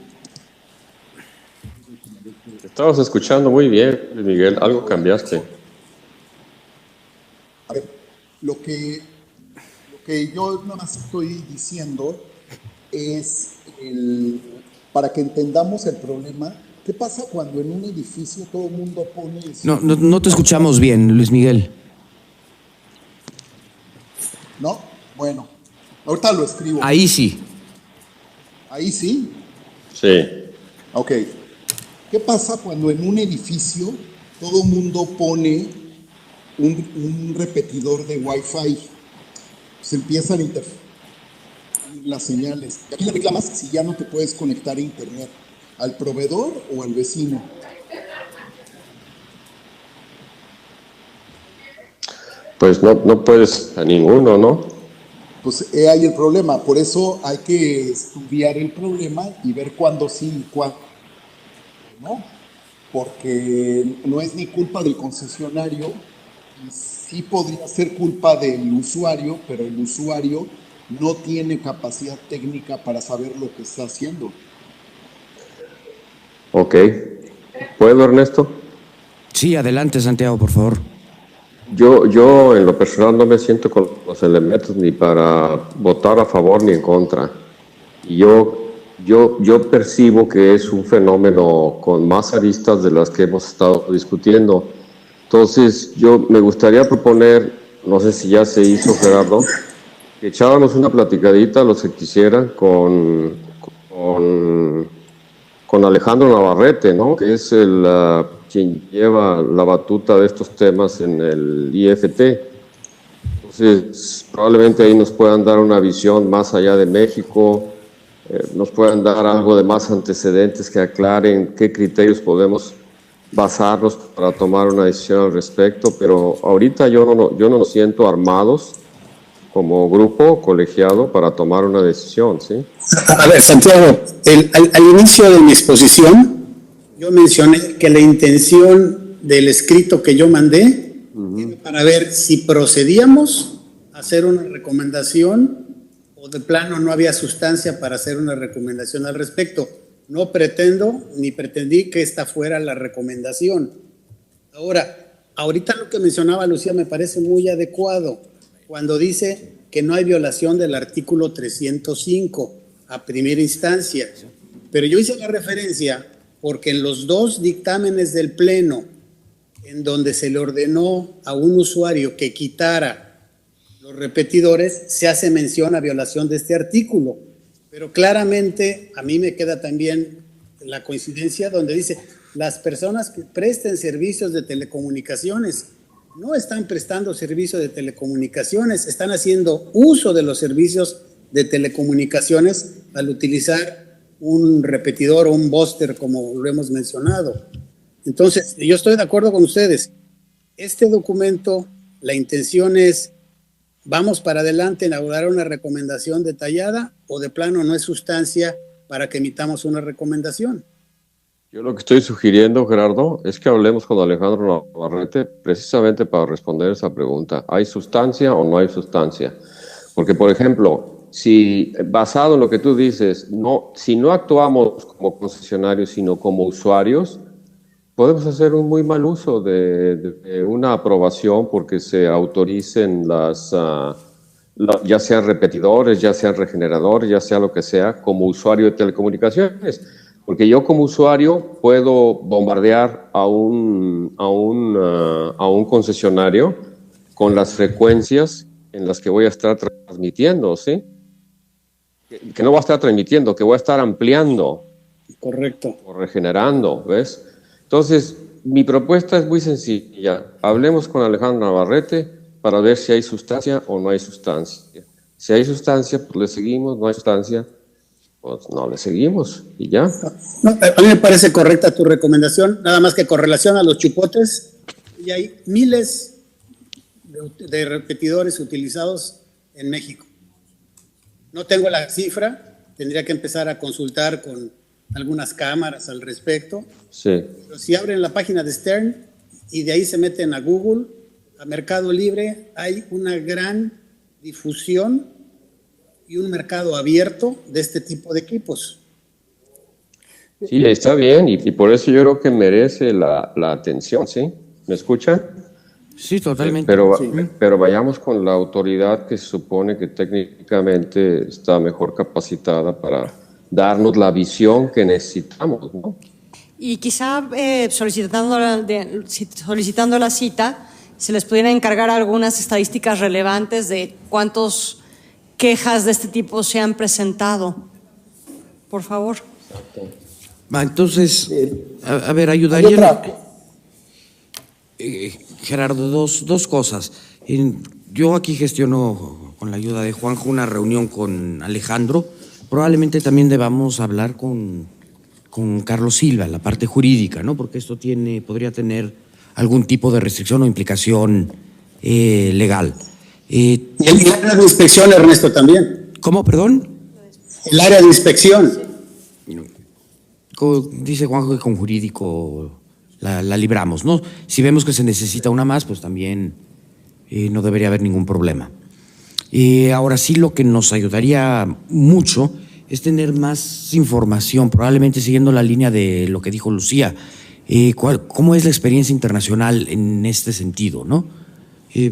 Te estabas escuchando muy bien, Miguel. Algo cambiaste. A ver, lo que yo nada más estoy diciendo es, para que entendamos el problema, ¿qué pasa cuando en un edificio todo el mundo pone... No te escuchamos bien, Luis Miguel. ¿No? Bueno, ahorita lo escribo. Ahí sí. ¿Ahí sí? Sí. Ok. ¿Qué pasa cuando en un edificio todo el mundo pone un repetidor de Wi-Fi? Se empiezan a interferir las señales. ¿A quién le reclamas si ya no te puedes conectar a internet? ¿Al proveedor o al vecino? Pues no puedes a ninguno, ¿no? Pues ahí el problema. Por eso hay que estudiar el problema y ver cuándo sí y cuándo no. Porque no es ni culpa del concesionario, y sí podría ser culpa del usuario, pero el usuario no tiene capacidad técnica para saber lo que está haciendo. Ok. ¿Puedo, Ernesto? Sí, adelante, Santiago, por favor. Yo en lo personal no me siento con los elementos ni para votar a favor ni en contra. Y yo percibo que es un fenómeno con más aristas de las que hemos estado discutiendo. Entonces, yo me gustaría proponer, no sé si ya se hizo, Gerardo, que echábamos una platicadita, los que quisieran, con Alejandro Navarrete, ¿no? Que es quien lleva la batuta de estos temas en el IFT. Entonces, probablemente ahí nos puedan dar una visión más allá de México, nos puedan dar algo de más antecedentes que aclaren qué criterios podemos basarnos para tomar una decisión al respecto, pero ahorita yo no nos siento armados como grupo colegiado para tomar una decisión, ¿sí? A ver, Santiago, al inicio de mi exposición, yo mencioné que la intención del escrito que yo mandé era para ver si procedíamos a hacer una recomendación o de plano no había sustancia para hacer una recomendación al respecto. No pretendo ni pretendí que esta fuera la recomendación. Ahorita lo que mencionaba Lucía me parece muy adecuado cuando dice que no hay violación del artículo 305 a primera instancia. Pero yo hice la referencia porque en los dos dictámenes del Pleno, en donde se le ordenó a un usuario que quitara los repetidores, se hace mención a violación de este artículo. Pero claramente a mí me queda también la coincidencia donde dice las personas que presten servicios de telecomunicaciones no están prestando servicio de telecomunicaciones, están haciendo uso de los servicios de telecomunicaciones al utilizar un repetidor o un búster, como lo hemos mencionado. Entonces, yo estoy de acuerdo con ustedes. Este documento, la intención es, vamos para adelante, elaborar una recomendación detallada, o de plano no es sustancia para que emitamos una recomendación. Yo lo que estoy sugiriendo, Gerardo, es que hablemos con Alejandro Navarrete precisamente para responder esa pregunta. ¿Hay sustancia o no hay sustancia? Porque, por ejemplo, si basado en lo que tú dices, si no actuamos como concesionarios, sino como usuarios, podemos hacer un muy mal uso de una aprobación porque se autoricen ya sean repetidores, ya sean regeneradores, ya sea lo que sea, como usuario de telecomunicaciones. Porque yo como usuario puedo bombardear a un concesionario con las frecuencias en las que voy a estar transmitiendo, ¿sí? Que no voy a estar transmitiendo, que voy a estar ampliando. Correcto. O regenerando, ¿ves? Entonces, mi propuesta es muy sencilla. Hablemos con Alejandro Navarrete para ver si hay sustancia o no hay sustancia. Si hay sustancia, pues le seguimos, no hay sustancia, pues no le seguimos y ya. No, a mí me parece correcta tu recomendación, nada más que con relación a los chupotes, y hay miles de repetidores utilizados en México. No tengo la cifra, tendría que empezar a consultar con algunas cámaras al respecto. Sí. Pero si abren la página de Stern y de ahí se meten a Google, a Mercado Libre, hay una gran difusión y un mercado abierto de este tipo de equipos. Sí, está bien, y por eso yo creo que merece la atención, ¿sí? ¿Me escuchan? Sí, totalmente. Pero vayamos con la autoridad que se supone que técnicamente está mejor capacitada para darnos la visión que necesitamos, ¿no? Y quizá solicitando la cita, se les pudiera encargar algunas estadísticas relevantes de cuántas quejas de este tipo se han presentado. Por favor. Exacto. Entonces, a ver, ayudaría. Gerardo, dos cosas. Yo aquí gestiono, con la ayuda de Juanjo, una reunión con Alejandro. Probablemente también debamos hablar con Carlos Silva, la parte jurídica, ¿no? Porque esto podría tener algún tipo de restricción o implicación legal. Y el área de inspección, Ernesto, también. ¿Cómo, perdón? El área de inspección. Dice Juanjo que con jurídico la libramos, ¿no? Si vemos que se necesita una más, pues también no debería haber ningún problema. Ahora sí, lo que nos ayudaría mucho es tener más información, probablemente siguiendo la línea de lo que dijo Lucía. ¿Cómo es la experiencia internacional en este sentido, no?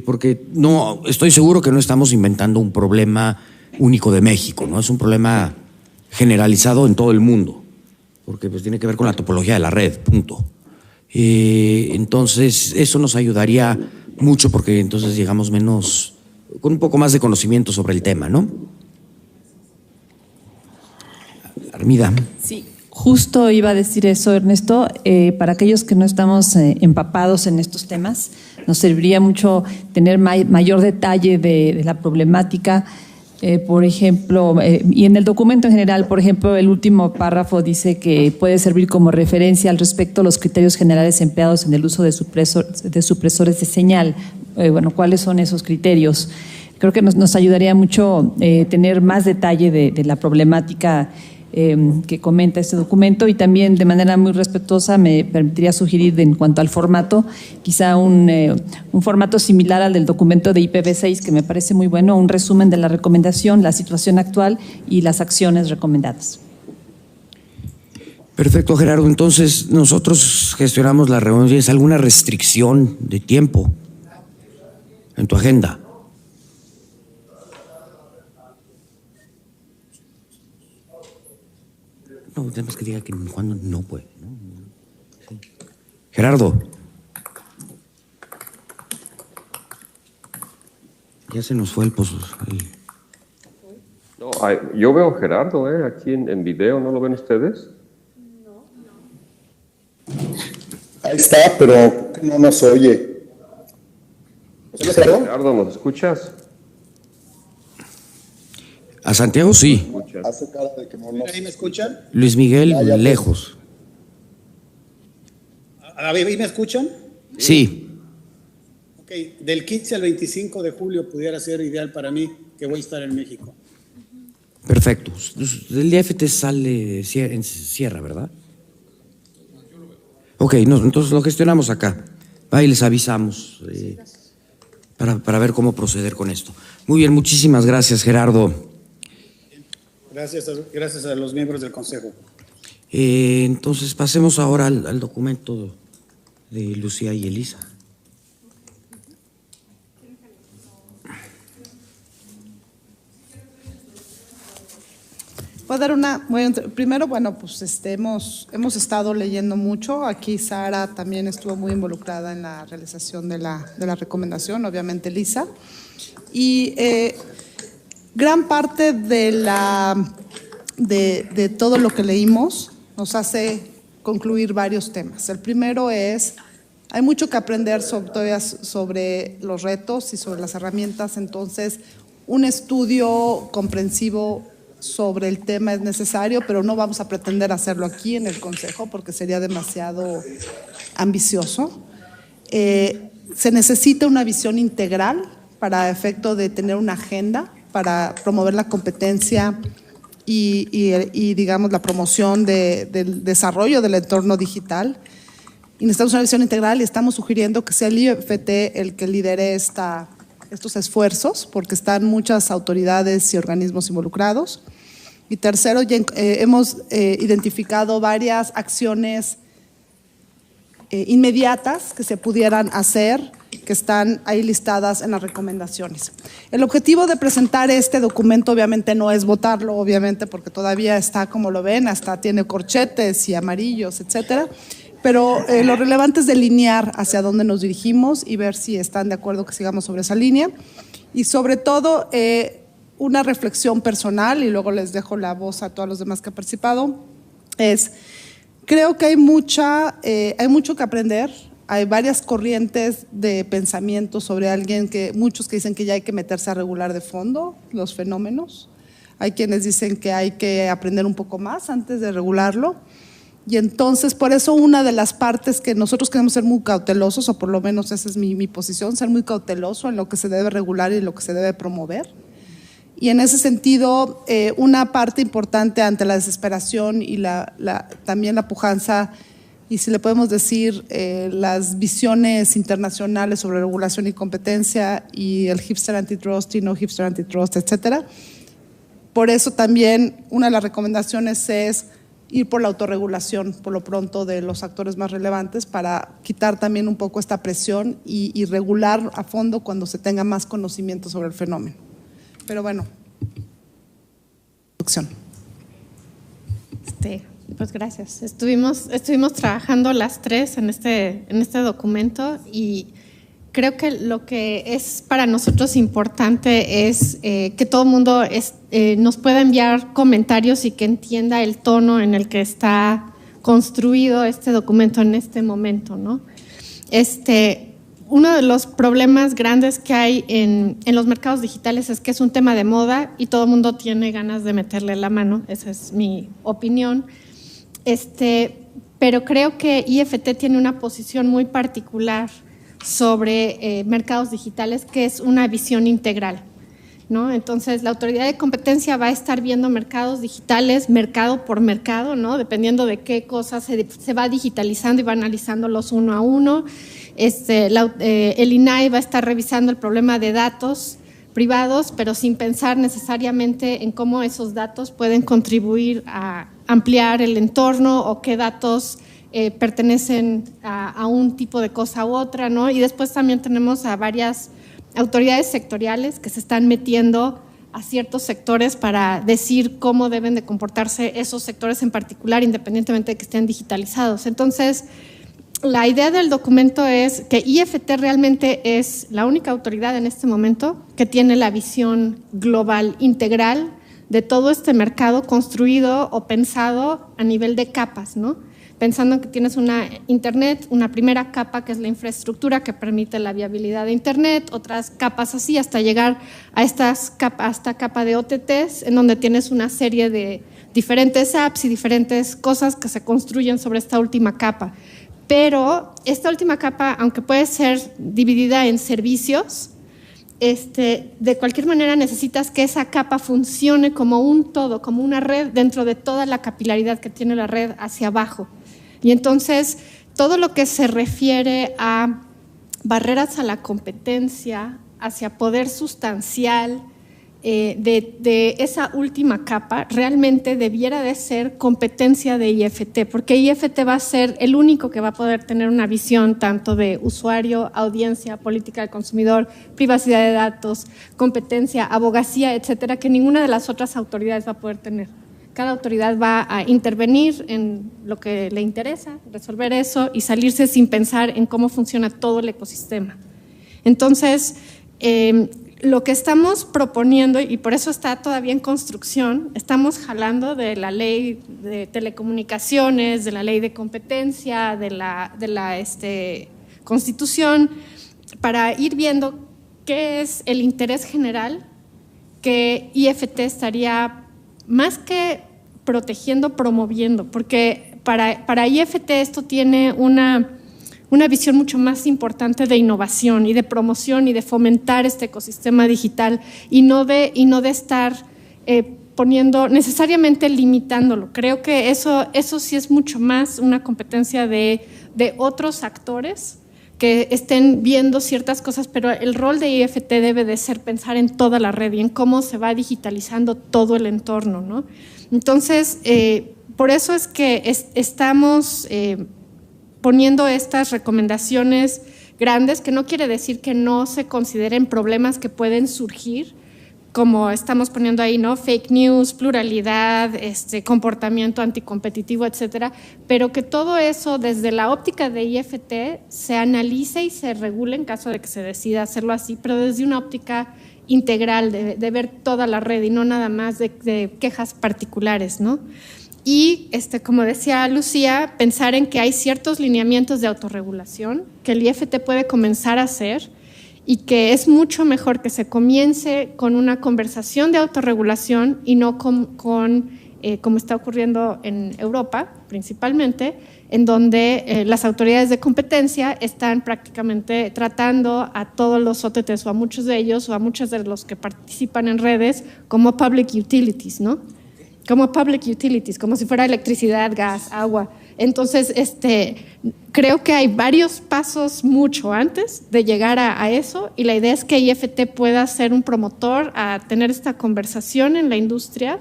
Porque no, estoy seguro que no estamos inventando un problema único de México, ¿no? Es un problema generalizado en todo el mundo, porque pues tiene que ver con la topología de la red, punto. Entonces, eso nos ayudaría mucho porque entonces llegamos con un poco más de conocimiento sobre el tema, ¿no? Armida. Sí, justo iba a decir eso, Ernesto. Para aquellos que no estamos empapados en estos temas, nos serviría mucho tener mayor detalle de la problemática. Por ejemplo, y en el documento en general, por ejemplo, el último párrafo dice que puede servir como referencia al respecto a los criterios generales empleados en el uso de supresores de señal. Bueno, ¿cuáles son esos criterios? Creo que nos ayudaría mucho tener más detalle de la problemática que comenta este documento, y también de manera muy respetuosa me permitiría sugerir en cuanto al formato, quizá un formato similar al del documento de IPv6, que me parece muy bueno, un resumen de la recomendación, la situación actual y las acciones recomendadas. Perfecto, Gerardo. Entonces, nosotros gestionamos la reunión. ¿Tienes alguna restricción de tiempo en tu agenda? No, tenemos que diga que cuando no puede, ¿no? Sí. Gerardo. Ya se nos fue el pozo. No, yo veo a Gerardo aquí en video, ¿no lo ven ustedes? Ahí está, pero no nos oye. Gerardo, ¿nos escuchas? A Santiago sí. Hace cara de que no nos... ¿Ahí me escuchan? Luis Miguel, ya lejos. ¿Ahí me escuchan? Sí. Ok, del 15 al 25 de julio pudiera ser ideal para mí, que voy a estar en México. Perfecto. Del DF te cierra, ¿verdad? Ok, entonces lo gestionamos acá. Ahí les avisamos para ver cómo proceder con esto. Muy bien, muchísimas gracias, Gerardo. Gracias a los miembros del Consejo. Entonces pasemos ahora al documento de Lucía y Elisa. Voy a dar primero, bueno, pues hemos estado leyendo mucho. Aquí Sara también estuvo muy involucrada en la realización de la recomendación, obviamente Lisa. Y gran parte de todo lo que leímos nos hace concluir varios temas. El primero es, hay mucho que aprender sobre los retos y sobre las herramientas, entonces un estudio comprensivo sobre el tema es necesario, pero no vamos a pretender hacerlo aquí en el Consejo porque sería demasiado ambicioso. Se necesita una visión integral para efecto de tener una agenda para promover la competencia y digamos, la promoción del desarrollo del entorno digital. Y necesitamos una visión integral y estamos sugiriendo que sea el IFT el que lidere estos esfuerzos, porque están muchas autoridades y organismos involucrados. Y tercero, ya hemos identificado varias acciones inmediatas que se pudieran hacer, que están ahí listadas en las recomendaciones. El objetivo de presentar este documento obviamente no es votarlo, obviamente, porque todavía está, como lo ven, hasta tiene corchetes y amarillos, etcétera. Pero lo relevante es delinear hacia dónde nos dirigimos y ver si están de acuerdo que sigamos sobre esa línea. Y sobre todo, una reflexión personal, y luego les dejo la voz a todos los demás que han participado, creo que hay mucho que aprender. Hay varias corrientes de pensamiento sobre muchos que dicen que ya hay que meterse a regular de fondo los fenómenos. Hay quienes dicen que hay que aprender un poco más antes de regularlo. Y entonces, por eso una de las partes que nosotros queremos ser muy cautelosos, o por lo menos esa es mi posición, ser muy cauteloso en lo que se debe regular y lo que se debe promover. Y en ese sentido, una parte importante ante la desesperación y también la pujanza, y si le podemos decir, las visiones internacionales sobre regulación y competencia y el hipster antitrust y no hipster antitrust, etcétera. Por eso también una de las recomendaciones es ir por la autorregulación, por lo pronto, de los actores más relevantes para quitar también un poco esta presión y regular a fondo cuando se tenga más conocimiento sobre el fenómeno. Pero bueno, pues gracias. Estuvimos trabajando las tres en este documento y creo que lo que es para nosotros importante es que todo el mundo nos pueda enviar comentarios y que entienda el tono en el que está construido este documento en este momento, ¿no? Uno de los problemas grandes que hay en los mercados digitales es que es un tema de moda y todo el mundo tiene ganas de meterle la mano. Esa es mi opinión. Pero creo que IFT tiene una posición muy particular sobre mercados digitales, que es una visión integral, ¿no? Entonces, la autoridad de competencia va a estar viendo mercados digitales mercado por mercado, ¿no? Dependiendo de qué cosas se va digitalizando y va analizándolos uno a uno. El INAI va a estar revisando el problema de datos privados, pero sin pensar necesariamente en cómo esos datos pueden contribuir a ampliar el entorno o qué datos pertenecen a un tipo de cosa u otra, ¿no? Y después también tenemos a varias autoridades sectoriales que se están metiendo a ciertos sectores para decir cómo deben de comportarse esos sectores en particular, independientemente de que estén digitalizados. Entonces, la idea del documento es que IFT realmente es la única autoridad en este momento que tiene la visión global, integral, de todo este mercado construido o pensado a nivel de capas, ¿no? Pensando que tienes una Internet, una primera capa que es la infraestructura que permite la viabilidad de Internet, otras capas así hasta llegar a esta capa de OTTs, en donde tienes una serie de diferentes apps y diferentes cosas que se construyen sobre esta última capa. Pero esta última capa, aunque puede ser dividida en servicios, de cualquier manera necesitas que esa capa funcione como un todo, como una red dentro de toda la capilaridad que tiene la red hacia abajo. Y entonces, todo lo que se refiere a barreras a la competencia, hacia poder sustancial de esa última capa, realmente debiera de ser competencia de IFT, porque IFT va a ser el único que va a poder tener una visión tanto de usuario, audiencia, política del consumidor, privacidad de datos, competencia, abogacía, etcétera, que ninguna de las otras autoridades va a poder tener. Cada autoridad va a intervenir en lo que le interesa, resolver eso y salirse sin pensar en cómo funciona todo el ecosistema. Entonces, lo que estamos proponiendo, y por eso está todavía en construcción, estamos jalando de la ley de telecomunicaciones, de la ley de competencia, de la Constitución, para ir viendo qué es el interés general que IFT estaría más que protegiendo, promoviendo, porque para IFT esto tiene una visión mucho más importante de innovación y de promoción y de fomentar este ecosistema digital y no de estar poniendo, necesariamente limitándolo. Creo que eso sí es mucho más una competencia de otros actores que estén viendo ciertas cosas, pero el rol de IFT debe de ser pensar en toda la red y en cómo se va digitalizando todo el entorno, ¿no? Entonces, por eso es que estamos poniendo estas recomendaciones grandes, que no quiere decir que no se consideren problemas que pueden surgir, como estamos poniendo ahí, ¿no? Fake news, pluralidad, comportamiento anticompetitivo, etcétera, pero que todo eso desde la óptica de IFT se analice y se regule en caso de que se decida hacerlo así, pero desde una óptica integral, de ver toda la red y no nada más de quejas particulares, ¿no? Y, como decía Lucía, pensar en que hay ciertos lineamientos de autorregulación que el IFT puede comenzar a hacer y que es mucho mejor que se comience con una conversación de autorregulación y no como está ocurriendo en Europa, principalmente, en donde las autoridades de competencia están prácticamente tratando a todos los OTTs o a muchos de ellos o a muchos de los que participan en redes como public utilities, ¿no? Como public utilities, como si fuera electricidad, gas, agua. Entonces, creo que hay varios pasos mucho antes de llegar a eso y la idea es que IFT pueda ser un promotor a tener esta conversación en la industria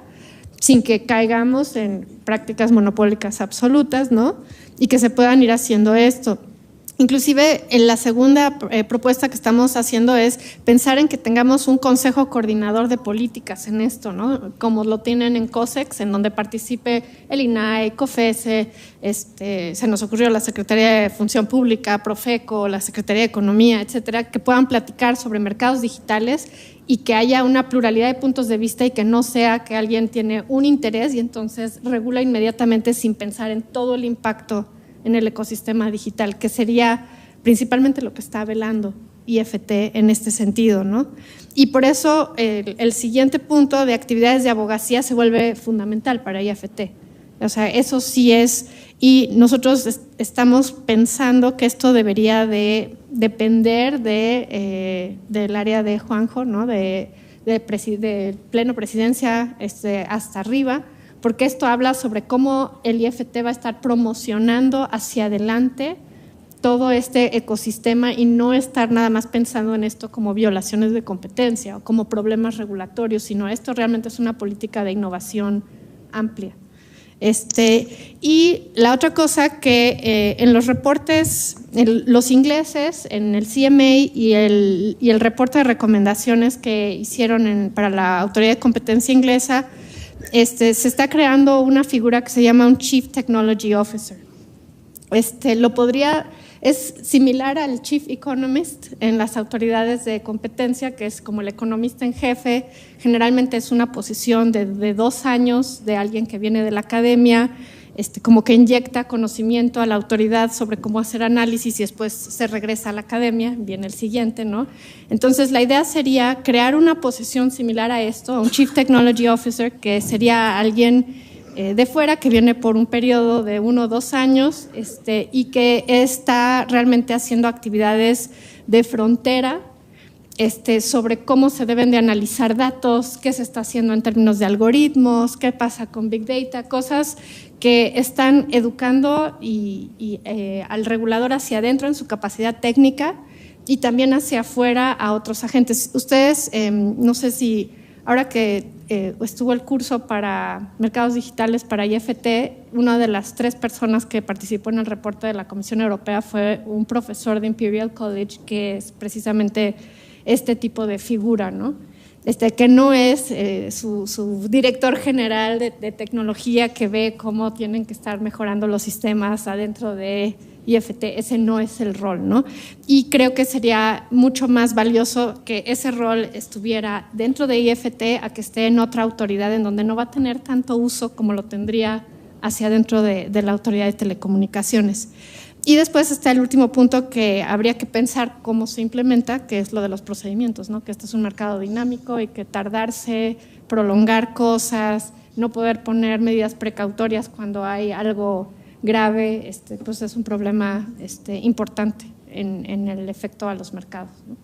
sin que caigamos en prácticas monopólicas absolutas, ¿no? Y que se puedan ir haciendo esto. Inclusive, en la segunda propuesta que estamos haciendo es pensar en que tengamos un consejo coordinador de políticas en esto, ¿no? Como lo tienen en COSEX, en donde participe el INAE, COFESE, se nos ocurrió la Secretaría de Función Pública, Profeco, la Secretaría de Economía, etcétera, que puedan platicar sobre mercados digitales y que haya una pluralidad de puntos de vista y que no sea que alguien tiene un interés y entonces regula inmediatamente sin pensar en todo el impacto en el ecosistema digital, que sería principalmente lo que está velando IFT en este sentido, ¿no? Y por eso el siguiente punto de actividades de abogacía se vuelve fundamental para IFT. O sea, eso sí es, y nosotros estamos pensando que esto debería de depender del área de Juanjo, ¿no? de pleno presidencia hasta arriba, porque esto habla sobre cómo el IFT va a estar promocionando hacia adelante todo este ecosistema y no estar nada más pensando en esto como violaciones de competencia o como problemas regulatorios, sino esto realmente es una política de innovación amplia. Y la otra cosa que en los reportes, los ingleses, en el CMA y el reporte de recomendaciones que hicieron para la Autoridad de Competencia Inglesa, se está creando una figura que se llama un Chief Technology Officer. Es similar al Chief Economist en las autoridades de competencia, que es como el economista en jefe. Generalmente es una posición de 2 años de alguien que viene de la academia, como que inyecta conocimiento a la autoridad sobre cómo hacer análisis y después se regresa a la academia, viene el siguiente, ¿no? Entonces, la idea sería crear una posición similar a esto, un Chief Technology Officer, que sería alguien de fuera que viene por un periodo de 1 o 2 años y que está realmente haciendo actividades de frontera sobre cómo se deben de analizar datos, qué se está haciendo en términos de algoritmos, qué pasa con Big Data, cosas que están educando al regulador hacia adentro en su capacidad técnica y también hacia afuera a otros agentes. Ustedes, no sé si ahora que estuvo el curso para mercados digitales para IFT, una de las 3 personas que participó en el reporte de la Comisión Europea fue un profesor de Imperial College, que es precisamente este tipo de figura, ¿no? Que no es su director general de tecnología que ve cómo tienen que estar mejorando los sistemas adentro de IFT. Ese no es el rol, ¿no? Y creo que sería mucho más valioso que ese rol estuviera dentro de IFT a que esté en otra autoridad en donde no va a tener tanto uso como lo tendría hacia adentro de la autoridad de telecomunicaciones. Y después está el último punto que habría que pensar cómo se implementa, que es lo de los procedimientos, ¿no? Que este es un mercado dinámico y que tardarse, prolongar cosas, no poder poner medidas precautorias cuando hay algo grave, pues es un problema importante en el efecto a los mercados, ¿no?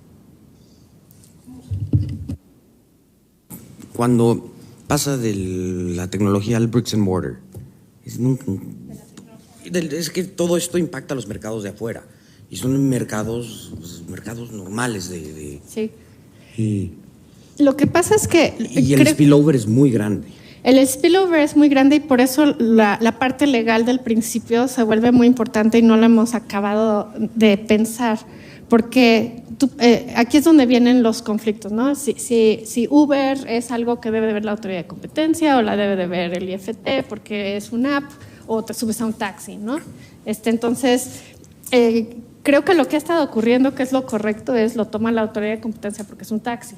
Cuando pasa de la tecnología al bricks and mortar, es que todo esto impacta a los mercados de afuera y son mercados normales Sí. Y lo que pasa es que el spillover es muy grande. El spillover es muy grande y por eso la parte legal del principio se vuelve muy importante y no la hemos acabado de pensar, porque aquí es donde vienen los conflictos, ¿no? Si Uber es algo que debe de ver la autoridad de competencia o la debe de ver el IFT porque es una app, o te subes a un taxi, ¿no? Entonces, creo que lo que ha estado ocurriendo, que es lo correcto, es lo toma la autoridad de competencia porque es un taxi.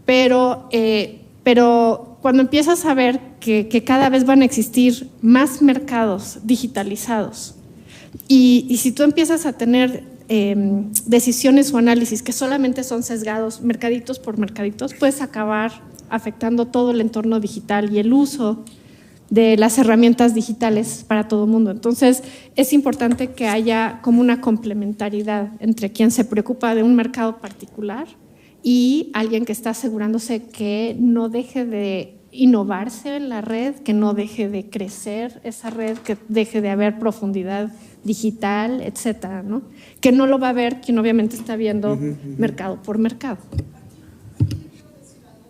Pero cuando empiezas a ver que cada vez van a existir más mercados digitalizados y si tú empiezas a tener decisiones o análisis que solamente son sesgados mercaditos por mercaditos, puedes acabar afectando todo el entorno digital y el uso de las herramientas digitales para todo el mundo. Entonces, es importante que haya como una complementariedad entre quien se preocupa de un mercado particular y alguien que está asegurándose que no deje de innovarse la red, que no deje de crecer esa red, que deje de haber profundidad digital, etcétera, ¿no? Que no lo va a ver quien obviamente está viendo mercado por mercado.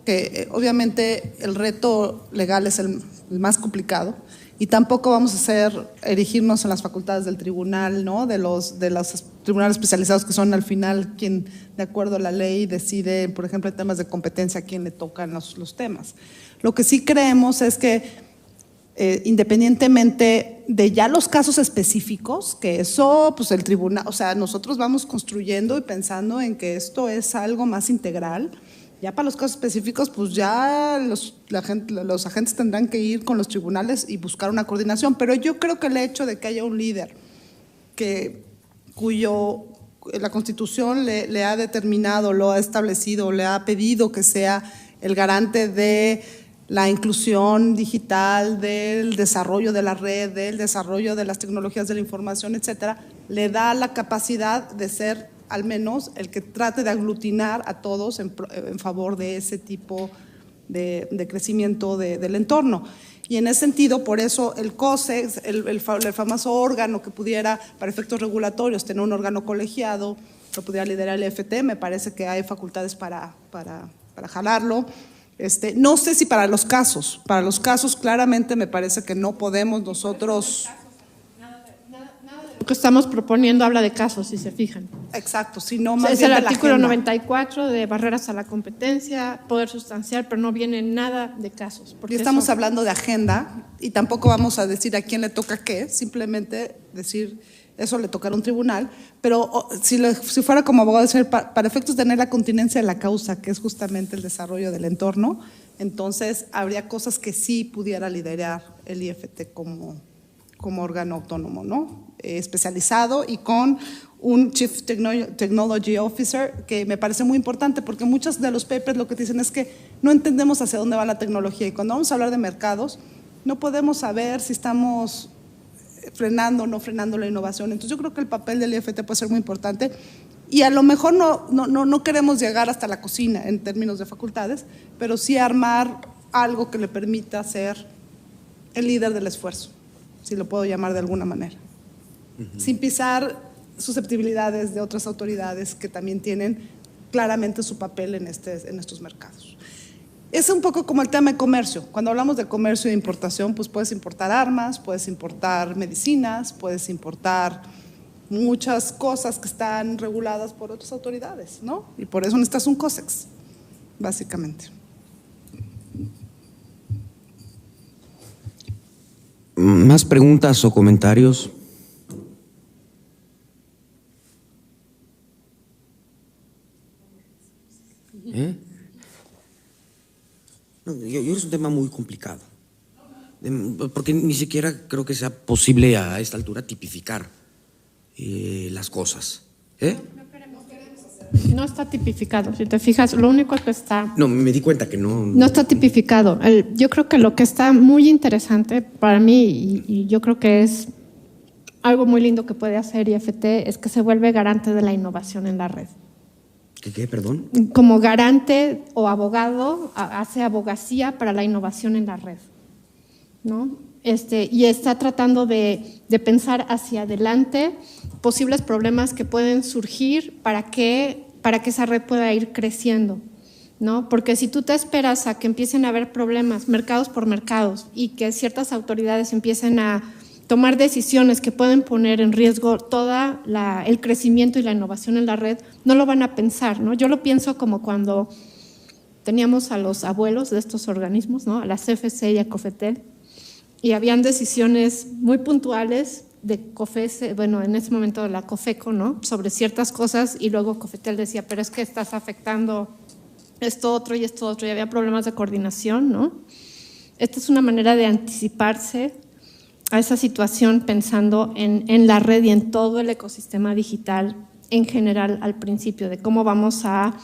Que obviamente el reto legal es el más complicado y tampoco vamos a erigirnos en las facultades del tribunal, ¿no? de los tribunales especializados que son al final quien, de acuerdo a la ley, decide, por ejemplo, en temas de competencia a quién le tocan los temas. Lo que sí creemos es que independientemente de ya los casos específicos, que eso, pues el tribunal, o sea, nosotros vamos construyendo y pensando en que esto es algo más integral. Ya para los casos específicos, pues ya los agentes tendrán que ir con los tribunales y buscar una coordinación, pero yo creo que el hecho de que haya un líder cuyo la Constitución le ha determinado, lo ha establecido, le ha pedido que sea el garante de la inclusión digital, del desarrollo de la red, del desarrollo de las tecnologías de la información, etcétera, le da la capacidad de ser al menos el que trate de aglutinar a todos en favor de ese tipo de crecimiento del entorno. Y en ese sentido, por eso el COSE, el famoso órgano que pudiera, para efectos regulatorios, tener un órgano colegiado, lo pudiera liderar el IFT, me parece que hay facultades para jalarlo. No sé si para los casos claramente me parece que no podemos nosotros… Lo que estamos proponiendo habla de casos, si se fijan. Exacto, si no más es bien el de la artículo agenda. 94 de barreras a la competencia, poder sustancial, pero no viene nada de casos. Y estamos hablando de agenda y tampoco vamos a decir a quién le toca qué, simplemente decir eso le tocará a un tribunal, pero si fuera como abogado, decir, para efectos de tener la continencia de la causa, que es justamente el desarrollo del entorno, entonces habría cosas que sí pudiera liderar el IFT como órgano autónomo, ¿no? Especializado y con un Chief Technology Officer, que me parece muy importante porque muchos de los papers lo que dicen es que no entendemos hacia dónde va la tecnología y cuando vamos a hablar de mercados no podemos saber si estamos frenando o no frenando la innovación. Entonces yo creo que el papel del IFT puede ser muy importante y a lo mejor no queremos llegar hasta la cocina en términos de facultades, pero sí armar algo que le permita ser el líder del esfuerzo, si lo puedo llamar de alguna manera, sin pisar susceptibilidades de otras autoridades que también tienen claramente su papel en estos mercados. Es un poco como el tema de comercio. Cuando hablamos de comercio e importación, pues puedes importar armas, puedes importar medicinas, puedes importar muchas cosas que están reguladas por otras autoridades, ¿no? Y por eso necesitas un COSEX, básicamente. ¿Más preguntas o comentarios? Es un tema muy complicado, porque ni siquiera creo que sea posible a esta altura tipificar las cosas. No está tipificado. Si te fijas, lo único que está... No, me di cuenta que no... No está tipificado. Yo creo que lo que está muy interesante para mí, y yo creo que es algo muy lindo que puede hacer IFT, es que se vuelve garante de la innovación en la red. ¿Qué, perdón? Como garante o abogado, hace abogacía para la innovación en la red, ¿no? Y está tratando de pensar hacia adelante posibles problemas que pueden surgir para que esa red pueda ir creciendo, ¿no? Porque si tú te esperas a que empiecen a haber problemas mercados por mercados y que ciertas autoridades empiecen a tomar decisiones que pueden poner en riesgo todo el crecimiento y la innovación en la red, no lo van a pensar, ¿no? Yo lo pienso como cuando teníamos a los abuelos de estos organismos, ¿no? A la CFC y a COFETEL, y habían decisiones muy puntuales de COFESE, bueno, en ese momento de la COFECO, ¿no? Sobre ciertas cosas, y luego COFETEL decía, pero es que estás afectando esto otro, y había problemas de coordinación, ¿no? Esta es una manera de anticiparse a esa situación pensando en la red y en todo el ecosistema digital en general al principio, de cómo vamos a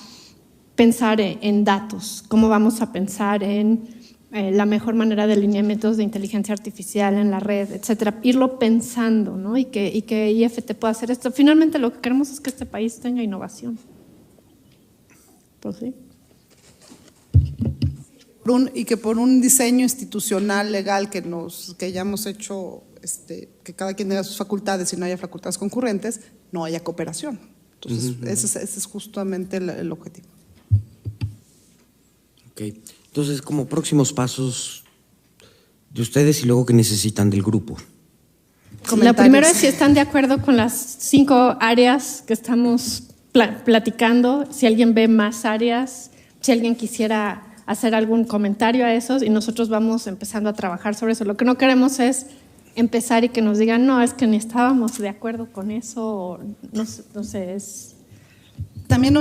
pensar en datos, cómo vamos a pensar en la mejor manera de lineamientos de inteligencia artificial en la red, etcétera, irlo pensando, ¿no? Y que IFT pueda hacer esto. Finalmente lo que queremos es que este país tenga innovación. Pues sí. Y que por un diseño institucional, legal que hayamos hecho, que cada quien tenga sus facultades y no haya facultades concurrentes, no haya cooperación. Entonces, ese es justamente el objetivo. Ok. Entonces, como próximos pasos de ustedes y luego que necesitan del grupo. La primera es si están de acuerdo con las 5 áreas que estamos platicando, si alguien ve más áreas, si alguien quisiera hacer algún comentario a esos, y nosotros vamos empezando a trabajar sobre eso. Lo que no queremos es empezar y que nos digan, no, es que ni estábamos de acuerdo con eso, o no sé, es... También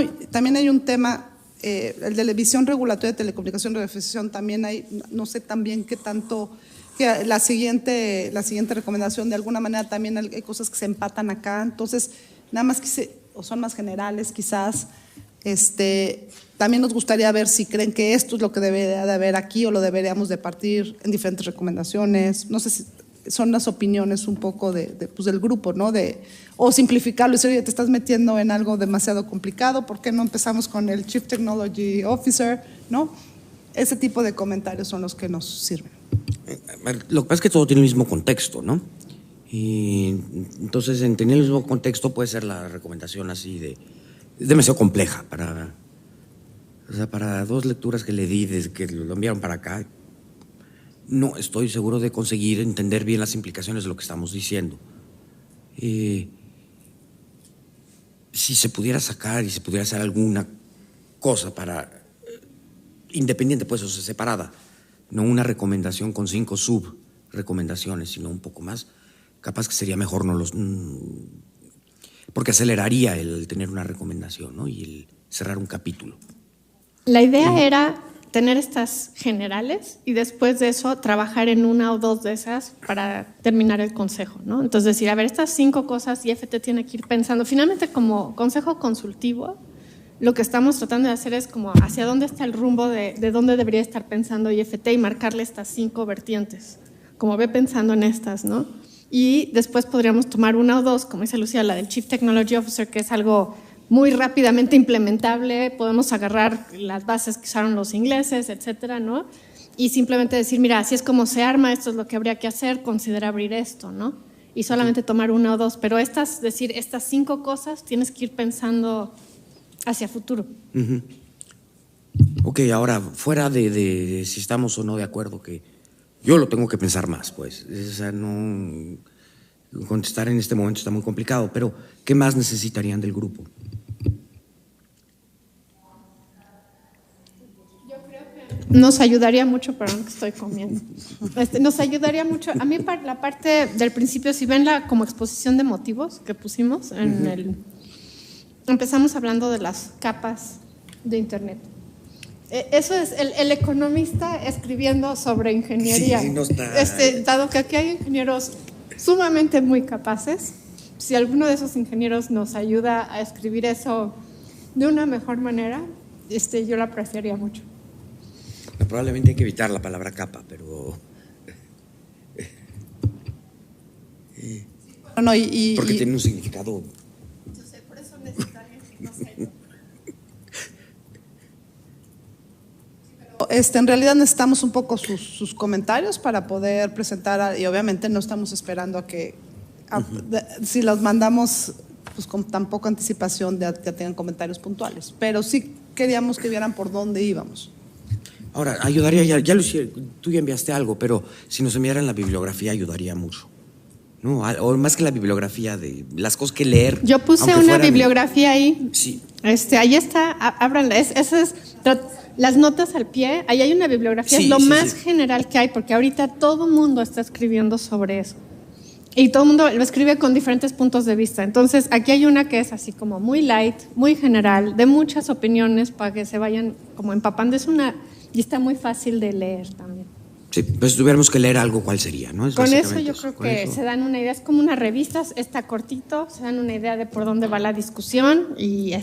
hay un tema, el de la visión regulatoria de telecomunicación y radiofusión, también hay, no sé también qué tanto, que la siguiente recomendación, de alguna manera también hay cosas que se empatan acá, entonces nada más o son más generales quizás. También nos gustaría ver si creen que esto es lo que debería de haber aquí o lo deberíamos de partir en diferentes recomendaciones. No sé si son las opiniones un poco pues del grupo, ¿no? O simplificarlo y decir, oye, te estás metiendo en algo demasiado complicado, ¿por qué no empezamos con el Chief Technology Officer, ¿no? Ese tipo de comentarios son los que nos sirven. Lo que pasa es que todo tiene el mismo contexto, ¿no? Y entonces, en tener el mismo contexto puede ser la recomendación así es demasiado compleja para 2 lecturas que le di desde que lo enviaron para acá. No estoy seguro de conseguir entender bien las implicaciones de lo que estamos diciendo. Si se pudiera sacar y se pudiera hacer alguna cosa para independiente, pues, o sea, separada, no una recomendación con 5 subrecomendaciones, sino un poco más, capaz que sería mejor porque aceleraría el tener una recomendación, ¿no? Y el cerrar un capítulo. La idea era tener estas generales y después de eso trabajar en 1 o 2 de esas para terminar el consejo, ¿no? Entonces decir, a ver, estas 5 cosas IFT tiene que ir pensando. Finalmente, como consejo consultivo, lo que estamos tratando de hacer es como hacia dónde está el rumbo de dónde debería estar pensando IFT y marcarle estas 5 vertientes, como ve pensando en estas, ¿no? Y después podríamos tomar 1 o 2, como dice Lucía, la del Chief Technology Officer, que es algo muy rápidamente implementable, podemos agarrar las bases que usaron los ingleses, etcétera, ¿no? Y simplemente decir, mira, así es como se arma, esto es lo que habría que hacer, considera abrir esto, ¿no? Y solamente tomar 1 o 2, pero estas 5 cosas tienes que ir pensando hacia futuro. Ok, ahora, fuera de si estamos o no de acuerdo, que yo lo tengo que pensar más, pues. O sea, no contestar en este momento está muy complicado, pero ¿qué más necesitarían del grupo? Nos ayudaría mucho, perdón que estoy comiendo. Nos ayudaría mucho. A mí la parte del principio, si ven como exposición de motivos que pusimos empezamos hablando de las capas de Internet. Eso es el economista escribiendo sobre ingeniería. Sí, no está... dado que aquí hay ingenieros sumamente muy capaces, si alguno de esos ingenieros nos ayuda a escribir eso de una mejor manera, yo lo apreciaría mucho. Probablemente hay que evitar la palabra capa, pero... porque tiene un significado... Yo sé, por eso necesito a alguien que no sepa. En realidad necesitamos un poco sus comentarios para poder presentar, y obviamente no estamos esperando a que, si los mandamos pues con tan poca anticipación, ya tengan comentarios puntuales, pero sí queríamos que vieran por dónde íbamos. Ahora, ayudaría, ya lo hicieron, tú ya enviaste algo, pero si nos enviaran la bibliografía ayudaría mucho, ¿no? O más que la bibliografía, de las cosas que leer. Yo puse una bibliografía ahí. Sí. Ahí está, ábranla. Las notas al pie, ahí hay una bibliografía, sí, es lo sí, más sí. general que hay, porque ahorita todo el mundo está escribiendo sobre eso. Y todo el mundo lo escribe con diferentes puntos de vista. Entonces, aquí hay una que es así como muy light, muy general, de muchas opiniones para que se vayan como empapando. Y está muy fácil de leer también. Sí, pues si tuviéramos que leer algo, ¿cuál sería? ¿No? Con eso yo creo que se dan una idea, es como una revista, está cortito, se dan una idea de por dónde va la discusión y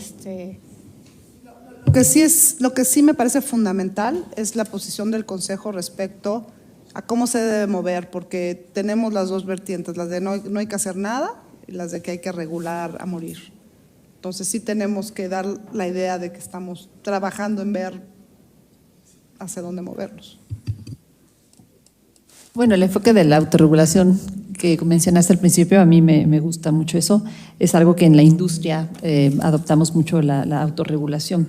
Lo que sí me parece fundamental es la posición del Consejo respecto a cómo se debe mover, porque tenemos las dos vertientes, las de no hay que hacer nada y las de que hay que regular a morir. Entonces sí tenemos que dar la idea de que estamos trabajando en ver hacia dónde movernos. Bueno, el enfoque de la autorregulación que mencionaste al principio, a mí me gusta mucho eso. Es algo que en la industria adoptamos mucho la autorregulación.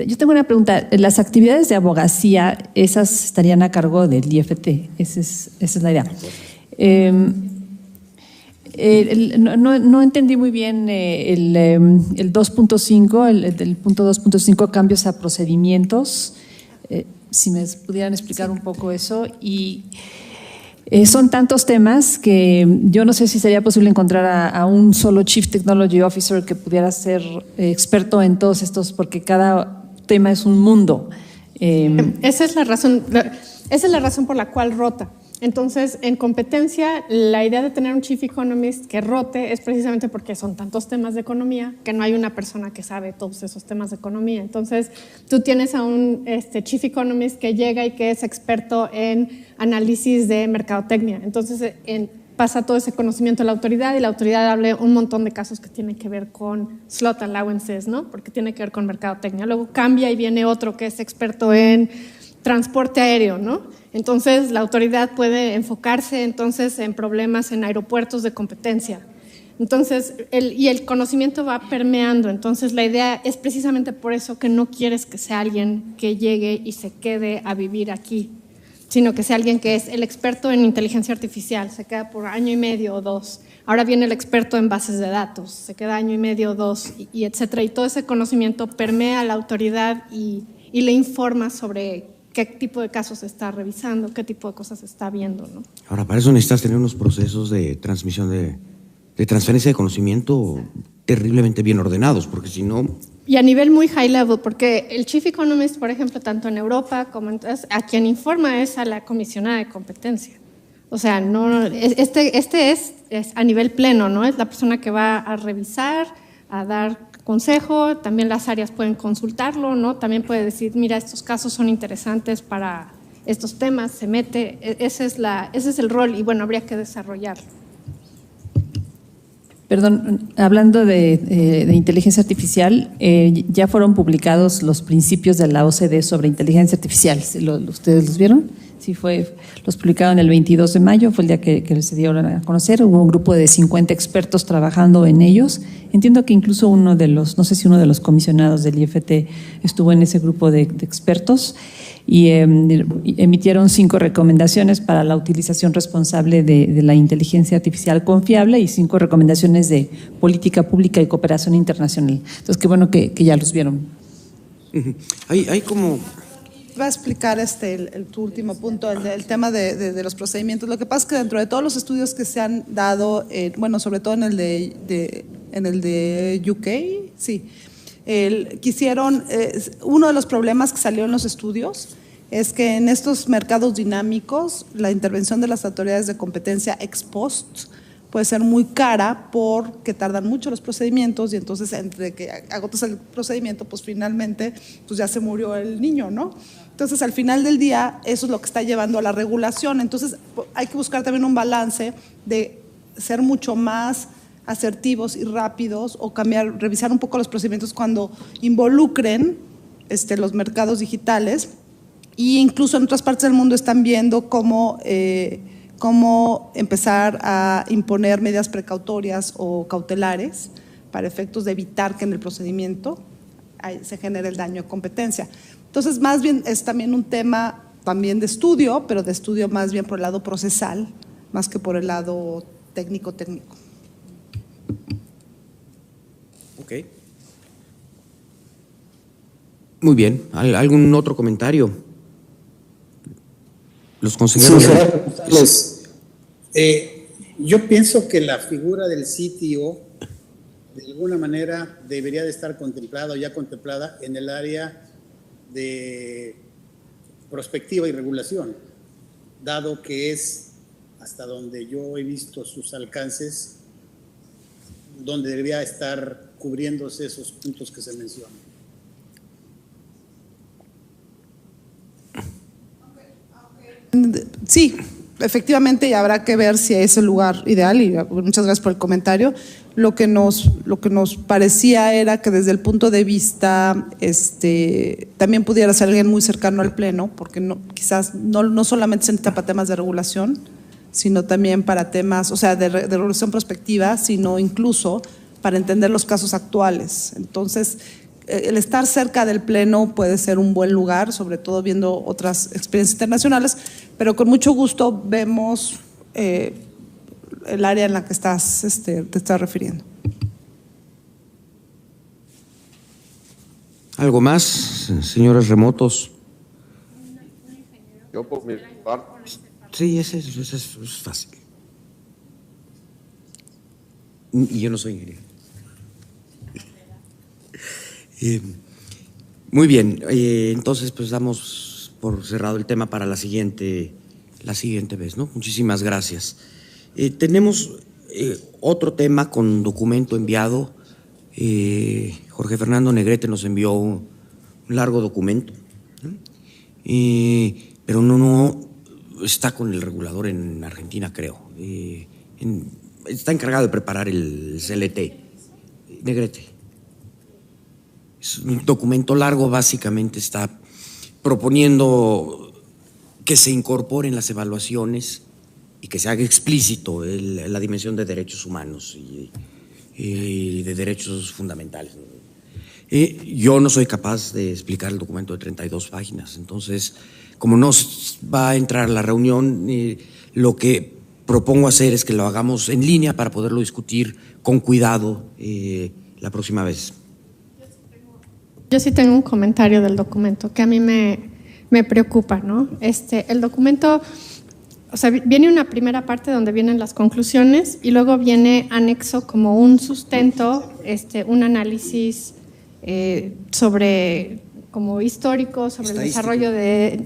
Yo tengo una pregunta. Las actividades de abogacía, esas estarían a cargo del IFT. Esa es la idea. No entendí muy bien el 2.5, el punto 2.5, cambios a procedimientos. Si me pudieran explicar un poco eso. Y son tantos temas que yo no sé si sería posible encontrar a un solo Chief Technology Officer que pudiera ser experto en todos estos, porque cada tema es un mundo. Esa es la razón por la cual rota. Entonces, en competencia, la idea de tener un Chief Economist que rote es precisamente porque son tantos temas de economía que no hay una persona que sabe todos esos temas de economía. Entonces, tú tienes a un Chief Economist que llega y que es experto en análisis de mercadotecnia. Entonces, pasa todo ese conocimiento a la autoridad y la autoridad habla un montón de casos que tienen que ver con slot allowances, ¿no? Porque tiene que ver con mercadotecnia. Luego cambia y viene otro que es experto en transporte aéreo, ¿no? Entonces, la autoridad puede enfocarse entonces en problemas en aeropuertos de competencia. Entonces, el conocimiento va permeando. Entonces, la idea es precisamente por eso que no quieres que sea alguien que llegue y se quede a vivir aquí, sino que sea alguien que es el experto en inteligencia artificial, se queda por año y medio o dos. Ahora viene el experto en bases de datos, se queda año y medio o dos, y etcétera. Y todo ese conocimiento permea a la autoridad y le informa sobre qué tipo de casos se está revisando, qué tipo de cosas se está viendo, ¿no? Ahora, para eso necesitas tener unos procesos de transmisión, de transferencia de conocimiento terriblemente bien ordenados, porque si no... Y a nivel muy high level, porque el Chief Economist, por ejemplo, tanto en Europa como a quien informa es a la comisionada de competencia. O sea, no, este es a nivel pleno, ¿no? Es la persona que va a revisar, a dar consejo, también las áreas pueden consultarlo, ¿no? También puede decir, mira, estos casos son interesantes para estos temas, se mete, ese es el rol y bueno, habría que desarrollarlo. Perdón, hablando de inteligencia artificial, ya fueron publicados los principios de la OCDE sobre inteligencia artificial. ¿Ustedes los vieron? Sí, los publicaron el 22 de mayo, fue el día que se dieron a conocer. Hubo un grupo de 50 expertos trabajando en ellos. Entiendo que incluso no sé si uno de los comisionados del IFT estuvo en ese grupo de expertos y emitieron 5 recomendaciones para la utilización responsable de la inteligencia artificial confiable y 5 recomendaciones de política pública y cooperación internacional. Entonces, qué bueno que ya los vieron. Hay como... Va a explicar tu último punto, el tema de los procedimientos. Lo que pasa es que dentro de todos los estudios que se han dado, bueno, sobre todo en el de UK, sí, quisieron, uno de los problemas que salió en los estudios es que en estos mercados dinámicos la intervención de las autoridades de competencia ex post puede ser muy cara porque tardan mucho los procedimientos y entonces entre que agotas el procedimiento, pues finalmente pues ya se murió el niño, ¿no? Entonces al final del día eso es lo que está llevando a la regulación. Entonces hay que buscar también un balance de ser mucho más asertivos y rápidos o revisar un poco los procedimientos cuando involucren los mercados digitales, y incluso en otras partes del mundo están viendo cómo empezar a imponer medidas precautorias o cautelares para efectos de evitar que en el procedimiento se genere el daño a competencia. Entonces, más bien es también un tema también de estudio, pero de estudio más bien por el lado procesal, más que por el lado técnico. Ok. Muy bien. ¿Algún otro comentario? Los consejeros. Yo pienso que la figura del CTO de alguna manera debería de estar contemplada o ya contemplada en el área de prospectiva y regulación, dado que es hasta donde yo he visto sus alcances, donde debería estar cubriéndose esos puntos que se mencionan. Sí, efectivamente, y habrá que ver si es el lugar ideal, y muchas gracias por el comentario. Lo que nos parecía era que desde el punto de vista también pudiera ser alguien muy cercano al Pleno, porque quizás no solamente se necesita para temas de regulación, sino también para temas, o sea, de regulación prospectiva, sino incluso para entender los casos actuales. Entonces, el estar cerca del Pleno puede ser un buen lugar, sobre todo viendo otras experiencias internacionales, pero con mucho gusto vemos el área en la que te estás refiriendo. ¿Algo más, señores remotos? Yo por mi parte. Sí, eso es fácil. Y yo no soy ingeniero. Muy bien, entonces pues damos por cerrado el tema para la siguiente vez, ¿no? Muchísimas gracias. Tenemos otro tema con documento enviado. Jorge Fernando Negrete nos envió un largo documento, ¿no? Pero no está con el regulador en Argentina, creo. Está encargado de preparar el CLT. Negrete. Es un documento largo, básicamente está proponiendo que se incorporen las evaluaciones y que se haga explícito la dimensión de derechos humanos y de derechos fundamentales. Yo no soy capaz de explicar el documento de 32 páginas, entonces, como no va a entrar a la reunión, lo que propongo hacer es que lo hagamos en línea para poderlo discutir con cuidado la próxima vez. Yo sí tengo un comentario del documento que a mí me preocupa, ¿no? El documento, o sea, viene una primera parte donde vienen las conclusiones y luego viene anexo como un sustento, un análisis sobre como histórico, sobre el desarrollo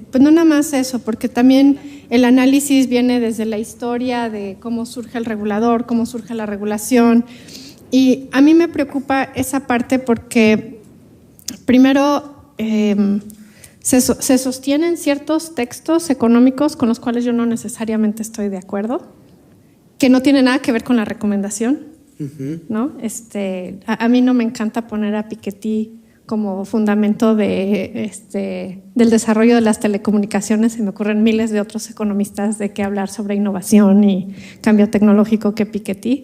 pues no nada más eso, porque también el análisis viene desde la historia de cómo surge el regulador, cómo surge la regulación, y a mí me preocupa esa parte porque primero, se sostienen ciertos textos económicos con los cuales yo no necesariamente estoy de acuerdo, que no tienen nada que ver con la recomendación, ¿no? A mí no me encanta poner a Piketty como fundamento del desarrollo de las telecomunicaciones. Se me ocurren miles de otros economistas de qué hablar sobre innovación y cambio tecnológico que Piketty.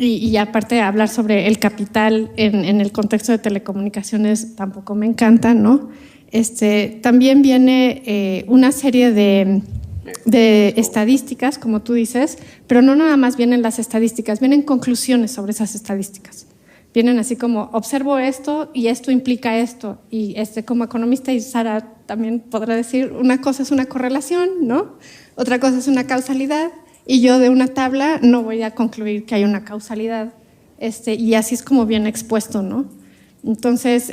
Y aparte de hablar sobre el capital en el contexto de telecomunicaciones tampoco me encanta, ¿no? También viene una serie de estadísticas, como tú dices, pero no nada más vienen las estadísticas, vienen conclusiones sobre esas estadísticas. Vienen así como, observo esto y esto implica esto. Y como economista, y Sara también podrá decir, una cosa es una correlación, ¿no? Otra cosa es una causalidad. Y yo de una tabla no voy a concluir que hay una causalidad, y así es como viene expuesto, ¿no? Entonces,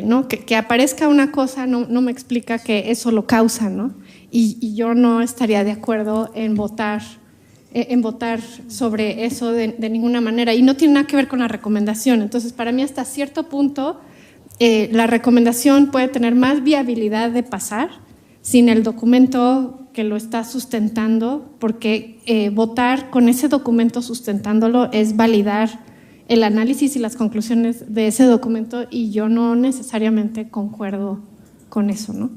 ¿no? Que aparezca una cosa no me explica que eso lo causa, ¿no? Y yo no estaría de acuerdo en votar en votar sobre eso de ninguna manera, y no tiene nada que ver con la recomendación. Entonces, para mí, hasta cierto punto, la recomendación puede tener más viabilidad de pasar sin el documento que lo está sustentando, porque votar con ese documento sustentándolo es validar el análisis y las conclusiones de ese documento, y yo no necesariamente concuerdo con eso, ¿no?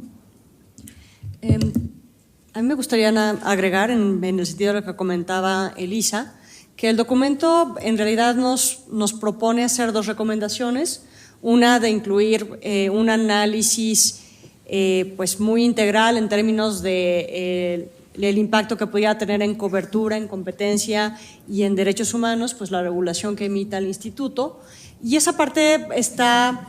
A mí me gustaría agregar, en el sentido de lo que comentaba Elisa, que el documento en realidad nos propone hacer dos recomendaciones. Una de incluir un análisis pues muy integral en términos de el impacto que pudiera tener en cobertura, en competencia y en derechos humanos, pues la regulación que emita el instituto. Y esa parte está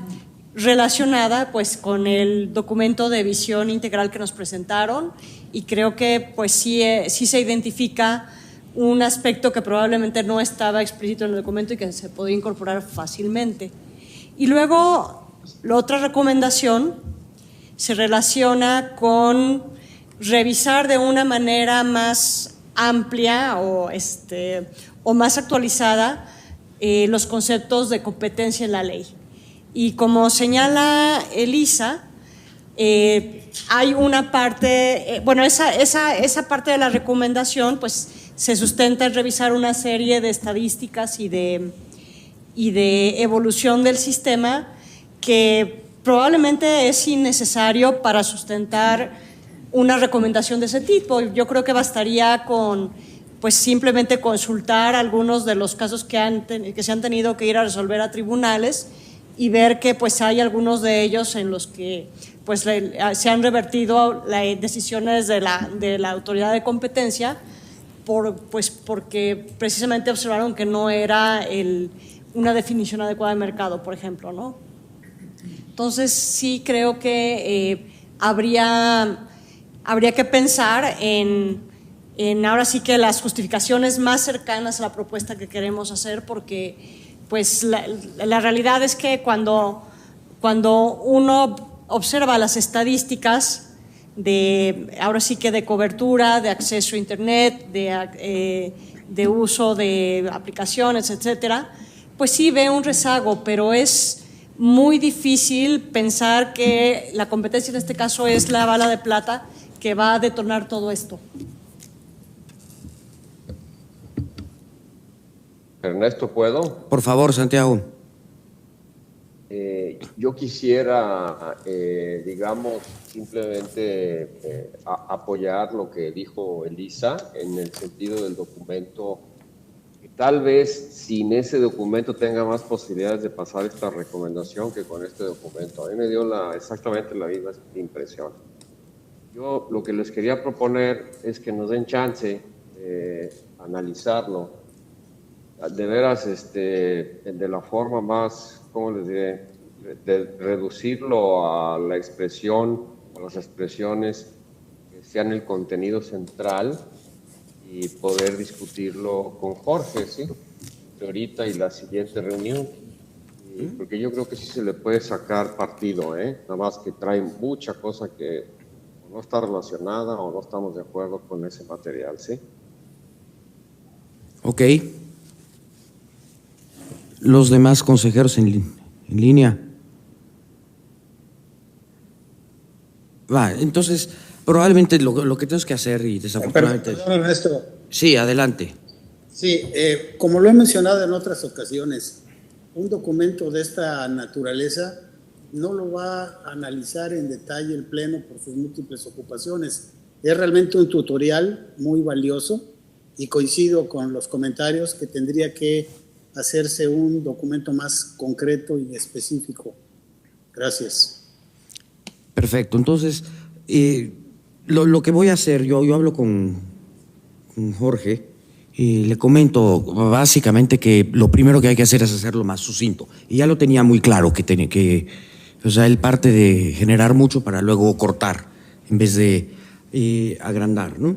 relacionada pues con el documento de visión integral que nos presentaron, y creo que pues sí se identifica un aspecto que probablemente no estaba explícito en el documento y que se podría incorporar fácilmente. Y luego la otra recomendación se relaciona con revisar de una manera más amplia o más actualizada los conceptos de competencia en la ley. Y como señala Elisa, hay una parte, esa parte de la recomendación pues se sustenta en revisar una serie de estadísticas y de evolución del sistema que probablemente es innecesario para sustentar una recomendación de ese tipo. Yo creo que bastaría con pues simplemente consultar algunos de los casos que se han tenido que ir a resolver a tribunales y ver que pues hay algunos de ellos en los que pues se han revertido las decisiones de la autoridad de competencia porque precisamente observaron que no era una definición adecuada de mercado, por ejemplo, ¿no? Entonces sí creo que habría que pensar en ahora sí que las justificaciones más cercanas a la propuesta que queremos hacer, porque pues la realidad es que cuando uno observa las estadísticas ahora sí que de cobertura, de acceso a internet, de uso de aplicaciones, etcétera, pues sí ve un rezago, pero es muy difícil pensar que la competencia en este caso es la bala de plata que va a detonar todo esto. Ernesto, ¿puedo? Por favor, Santiago. Yo quisiera, digamos, simplemente apoyar lo que dijo Elisa en el sentido del documento. Tal vez sin ese documento tenga más posibilidades de pasar esta recomendación que con este documento. A mí me dio exactamente la misma impresión. Yo lo que les quería proponer es que nos den chance de analizarlo, de veras de la forma más, ¿cómo les diré?, de reducirlo a la expresión, a las expresiones que sean el contenido central, y poder discutirlo con Jorge, ¿sí? Ahorita y la siguiente reunión. Porque yo creo que sí se le puede sacar partido, nada más que trae mucha cosa que no está relacionada o no estamos de acuerdo con ese material, ¿sí? Ok. Los demás consejeros en línea. Entonces, probablemente lo que tenemos que hacer, y desafortunadamente… Perdón, Ernesto. Sí, adelante. Sí, como lo he mencionado en otras ocasiones, un documento de esta naturaleza no lo va a analizar en detalle el Pleno por sus múltiples ocupaciones. Es realmente un tutorial muy valioso, y coincido con los comentarios que tendría que hacerse un documento más concreto y específico. Gracias. Perfecto. Entonces, lo que voy a hacer, yo hablo con Jorge y le comento básicamente que lo primero que hay que hacer es hacerlo más sucinto. Y ya lo tenía muy claro que o sea, él parte de generar mucho para luego cortar en vez de agrandar, ¿no?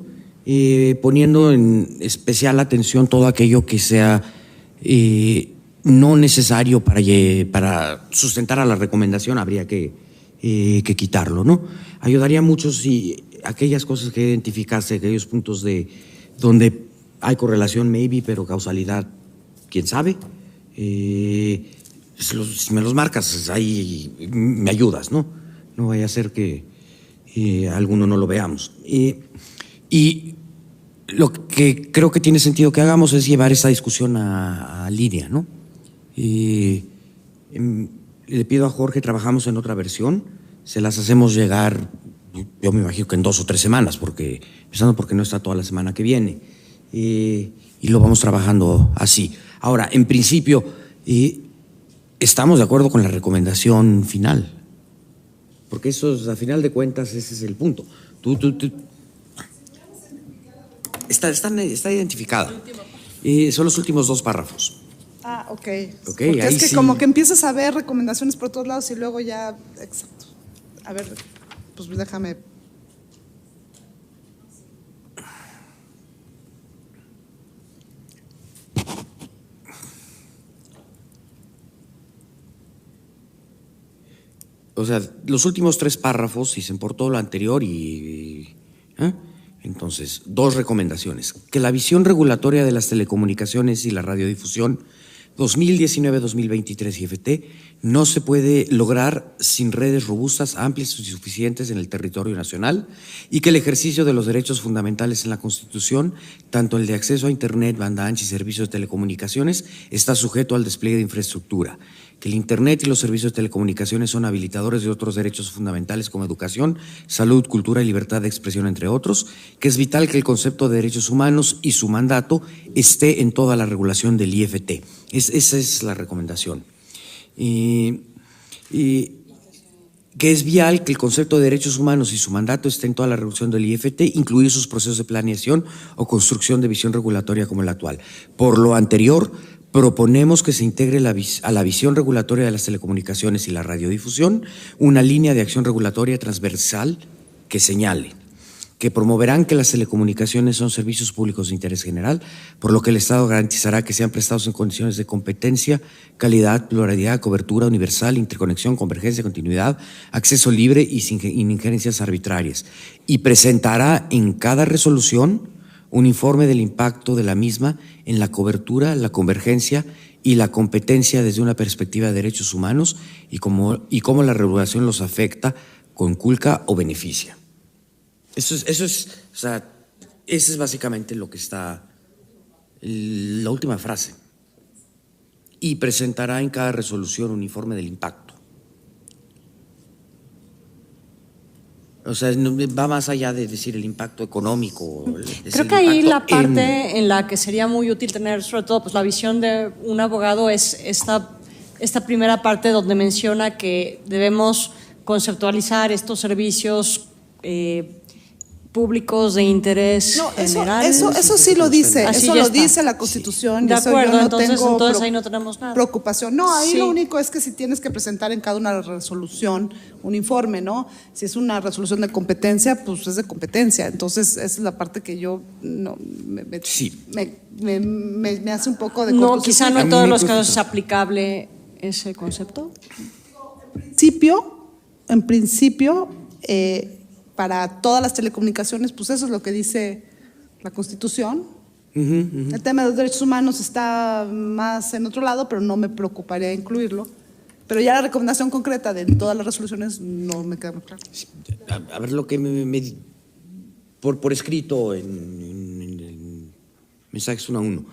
Poniendo en especial atención todo aquello que sea no necesario para sustentar a la recomendación, habría que quitarlo, ¿no? Ayudaría mucho si aquellas cosas que identificaste, aquellos puntos donde Hay correlación, maybe, pero causalidad, quién sabe. Si me los marcas, ahí me ayudas, ¿no? No vaya a ser que alguno no lo veamos. Y lo que creo que tiene sentido que hagamos es llevar esta discusión a línea, ¿no? Le pido a Jorge, trabajamos en otra versión, se las hacemos llegar, yo me imagino que en 2 o 3 semanas, empezando porque no está toda la semana que viene, y lo vamos trabajando así. Ahora, en principio, estamos de acuerdo con la recomendación final, porque eso, a final de cuentas, ese es el punto. Está identificada. Son los últimos 2 párrafos. Ah, ok. Porque es que sí, como que empiezas a ver recomendaciones por todos lados y luego ya, exacto. A ver, pues déjame. O sea, los últimos 3 párrafos dicen por todo lo anterior Entonces, 2 recomendaciones. Que la visión regulatoria de las telecomunicaciones y la radiodifusión 2019-2023 IFT no se puede lograr sin redes robustas, amplias y suficientes en el territorio nacional, y que el ejercicio de los derechos fundamentales en la Constitución, tanto el de acceso a Internet, banda ancha y servicios de telecomunicaciones, está sujeto al despliegue de infraestructura. Que el Internet y los servicios de telecomunicaciones son habilitadores de otros derechos fundamentales como educación, salud, cultura y libertad de expresión, entre otros, que es vital que el concepto de derechos humanos y su mandato esté en toda la regulación del IFT. Esa es la recomendación. Y que es vial que el concepto de derechos humanos y su mandato esté en toda la regulación del IFT, incluidos sus procesos de planeación o construcción de visión regulatoria como la actual. Por lo anterior, proponemos que se integre a la visión regulatoria de las telecomunicaciones y la radiodifusión una línea de acción regulatoria transversal que señale que promoverán que las telecomunicaciones son servicios públicos de interés general, por lo que el Estado garantizará que sean prestados en condiciones de competencia, calidad, pluralidad, cobertura universal, interconexión, convergencia, continuidad, acceso libre y sin injerencias arbitrarias, y presentará en cada resolución un informe del impacto de la misma en la cobertura, la convergencia y la competencia desde una perspectiva de derechos humanos y cómo la regulación los afecta, conculca o beneficia. Eso es, o sea, ese es básicamente lo que está, la última frase. Y presentará en cada resolución un informe del impacto. O sea, va más allá de decir el impacto económico. Creo que ahí la parte en la que sería muy útil tener, sobre todo, pues la visión de un abogado es esta primera parte donde menciona que debemos conceptualizar estos servicios públicos de interés general. Eso sí lo dice, Así eso ya lo está. dice la Constitución. De eso acuerdo, yo no entonces tengo ahí no tenemos nada. preocupación. No, ahí Sí. lo único es que si tienes que presentar en cada una resolución un informe, ¿no? Si es una resolución de competencia, pues es de competencia. Entonces, esa es la parte que yo me hace un poco de No, quizá no en A mí todos me los preocupa. casos es aplicable ese concepto. En principio, para todas las telecomunicaciones, pues eso es lo que dice la Constitución. El tema de los derechos humanos está más en otro lado, pero no me preocuparía incluirlo. Pero ya la recomendación concreta de todas las resoluciones no me queda muy claro. A ver lo que por escrito en mensajes 1 a 1.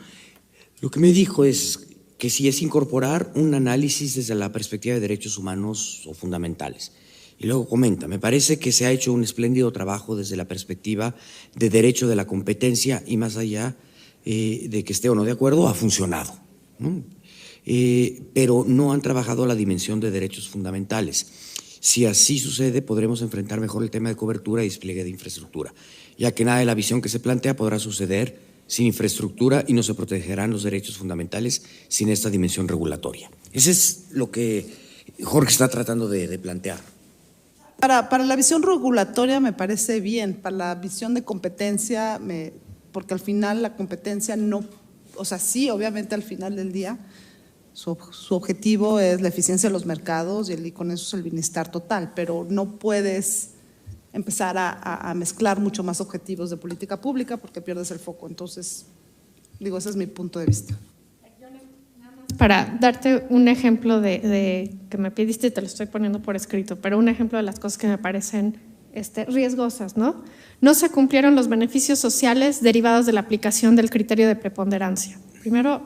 Lo que me dijo es que si es incorporar un análisis desde la perspectiva de derechos humanos o fundamentales. Y luego comenta, me parece que se ha hecho un espléndido trabajo desde la perspectiva de derecho de la competencia y más allá de que esté o no de acuerdo, ha funcionado, ¿no? Pero no han trabajado la dimensión de derechos fundamentales. Si así sucede, podremos enfrentar mejor el tema de cobertura y despliegue de infraestructura, ya que nada de la visión que se plantea podrá suceder sin infraestructura y no se protegerán los derechos fundamentales sin esta dimensión regulatoria. Ese es lo que Jorge está tratando de plantear. Para la visión regulatoria me parece bien, para la visión de competencia, porque al final la competencia no, o sea, sí, obviamente al final del día su objetivo es la eficiencia de los mercados y con eso es el bienestar total, pero no puedes empezar a mezclar mucho más objetivos de política pública porque pierdes el foco. Entonces, Digo, ese es mi punto de vista. Para darte un ejemplo de que me pidiste, te lo estoy poniendo por escrito, pero un ejemplo de las cosas que me parecen riesgosas, ¿no? No se cumplieron los beneficios sociales derivados de la aplicación del criterio de preponderancia. Primero,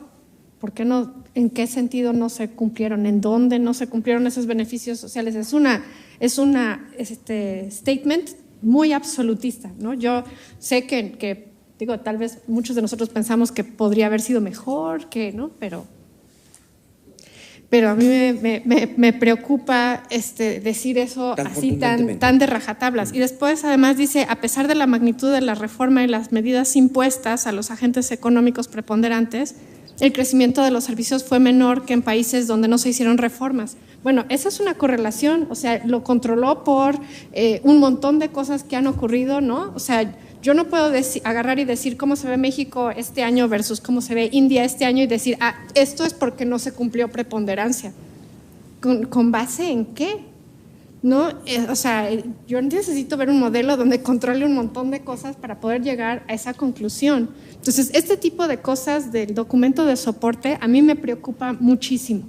¿por qué no? ¿En qué sentido no se cumplieron? ¿En dónde no se cumplieron esos beneficios sociales? Es una statement muy absolutista, ¿no? Yo sé que digo, tal vez muchos de nosotros pensamos que podría haber sido mejor, ¿no? Pero a mí me preocupa decir eso así tan de rajatablas. Y después además dice, a pesar de la magnitud de la reforma y las medidas impuestas a los agentes económicos preponderantes, el crecimiento de los servicios fue menor que en países donde no se hicieron reformas. Bueno, esa es una correlación, o sea, lo controló por un montón de cosas que han ocurrido, ¿no? O sea, yo no puedo agarrar y decir cómo se ve México este año versus cómo se ve India este año y decir, esto es porque no se cumplió preponderancia. ¿Con base en qué? ¿No? O sea, yo necesito ver un modelo donde controle un montón de cosas para poder llegar a esa conclusión. Entonces, este tipo de cosas del documento de soporte a mí me preocupa muchísimo,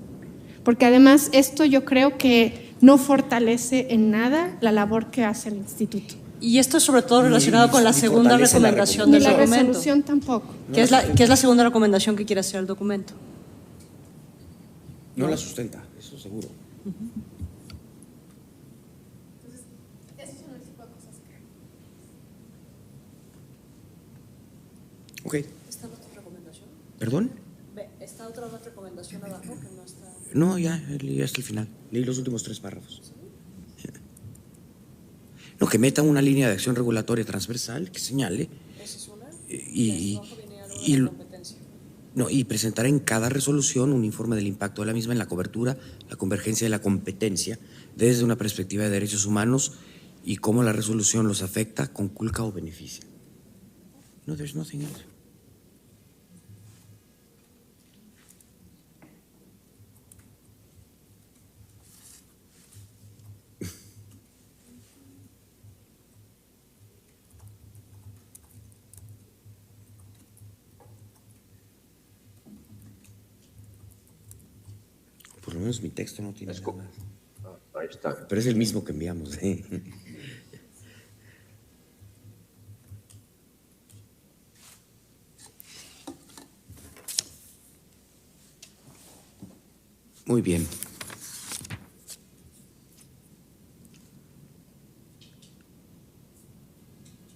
porque además esto yo creo que no fortalece en nada la labor que hace el instituto. Y esto es sobre todo relacionado con la segunda recomendación del documento. Y la resolución tampoco. ¿Qué es la segunda recomendación que quiere hacer el documento? No la sustenta, eso seguro. Entonces, esos son el tipo de cosas que... Ok. ¿Está otra recomendación? ¿Perdón? ¿Está otra recomendación abajo que no está? No, ya leí hasta el final. Leí los últimos 3 párrafos. No, que meta una línea de acción regulatoria transversal que señale. ¿Esa es una? Y presentar en cada resolución un informe del impacto de la misma en la cobertura, la convergencia de la competencia desde una perspectiva de derechos humanos y cómo la resolución los afecta, conculca o beneficia. No, there's nothing else. Por lo menos mi texto no tiene nada. Ahí está. Pero es el mismo que enviamos. Muy bien.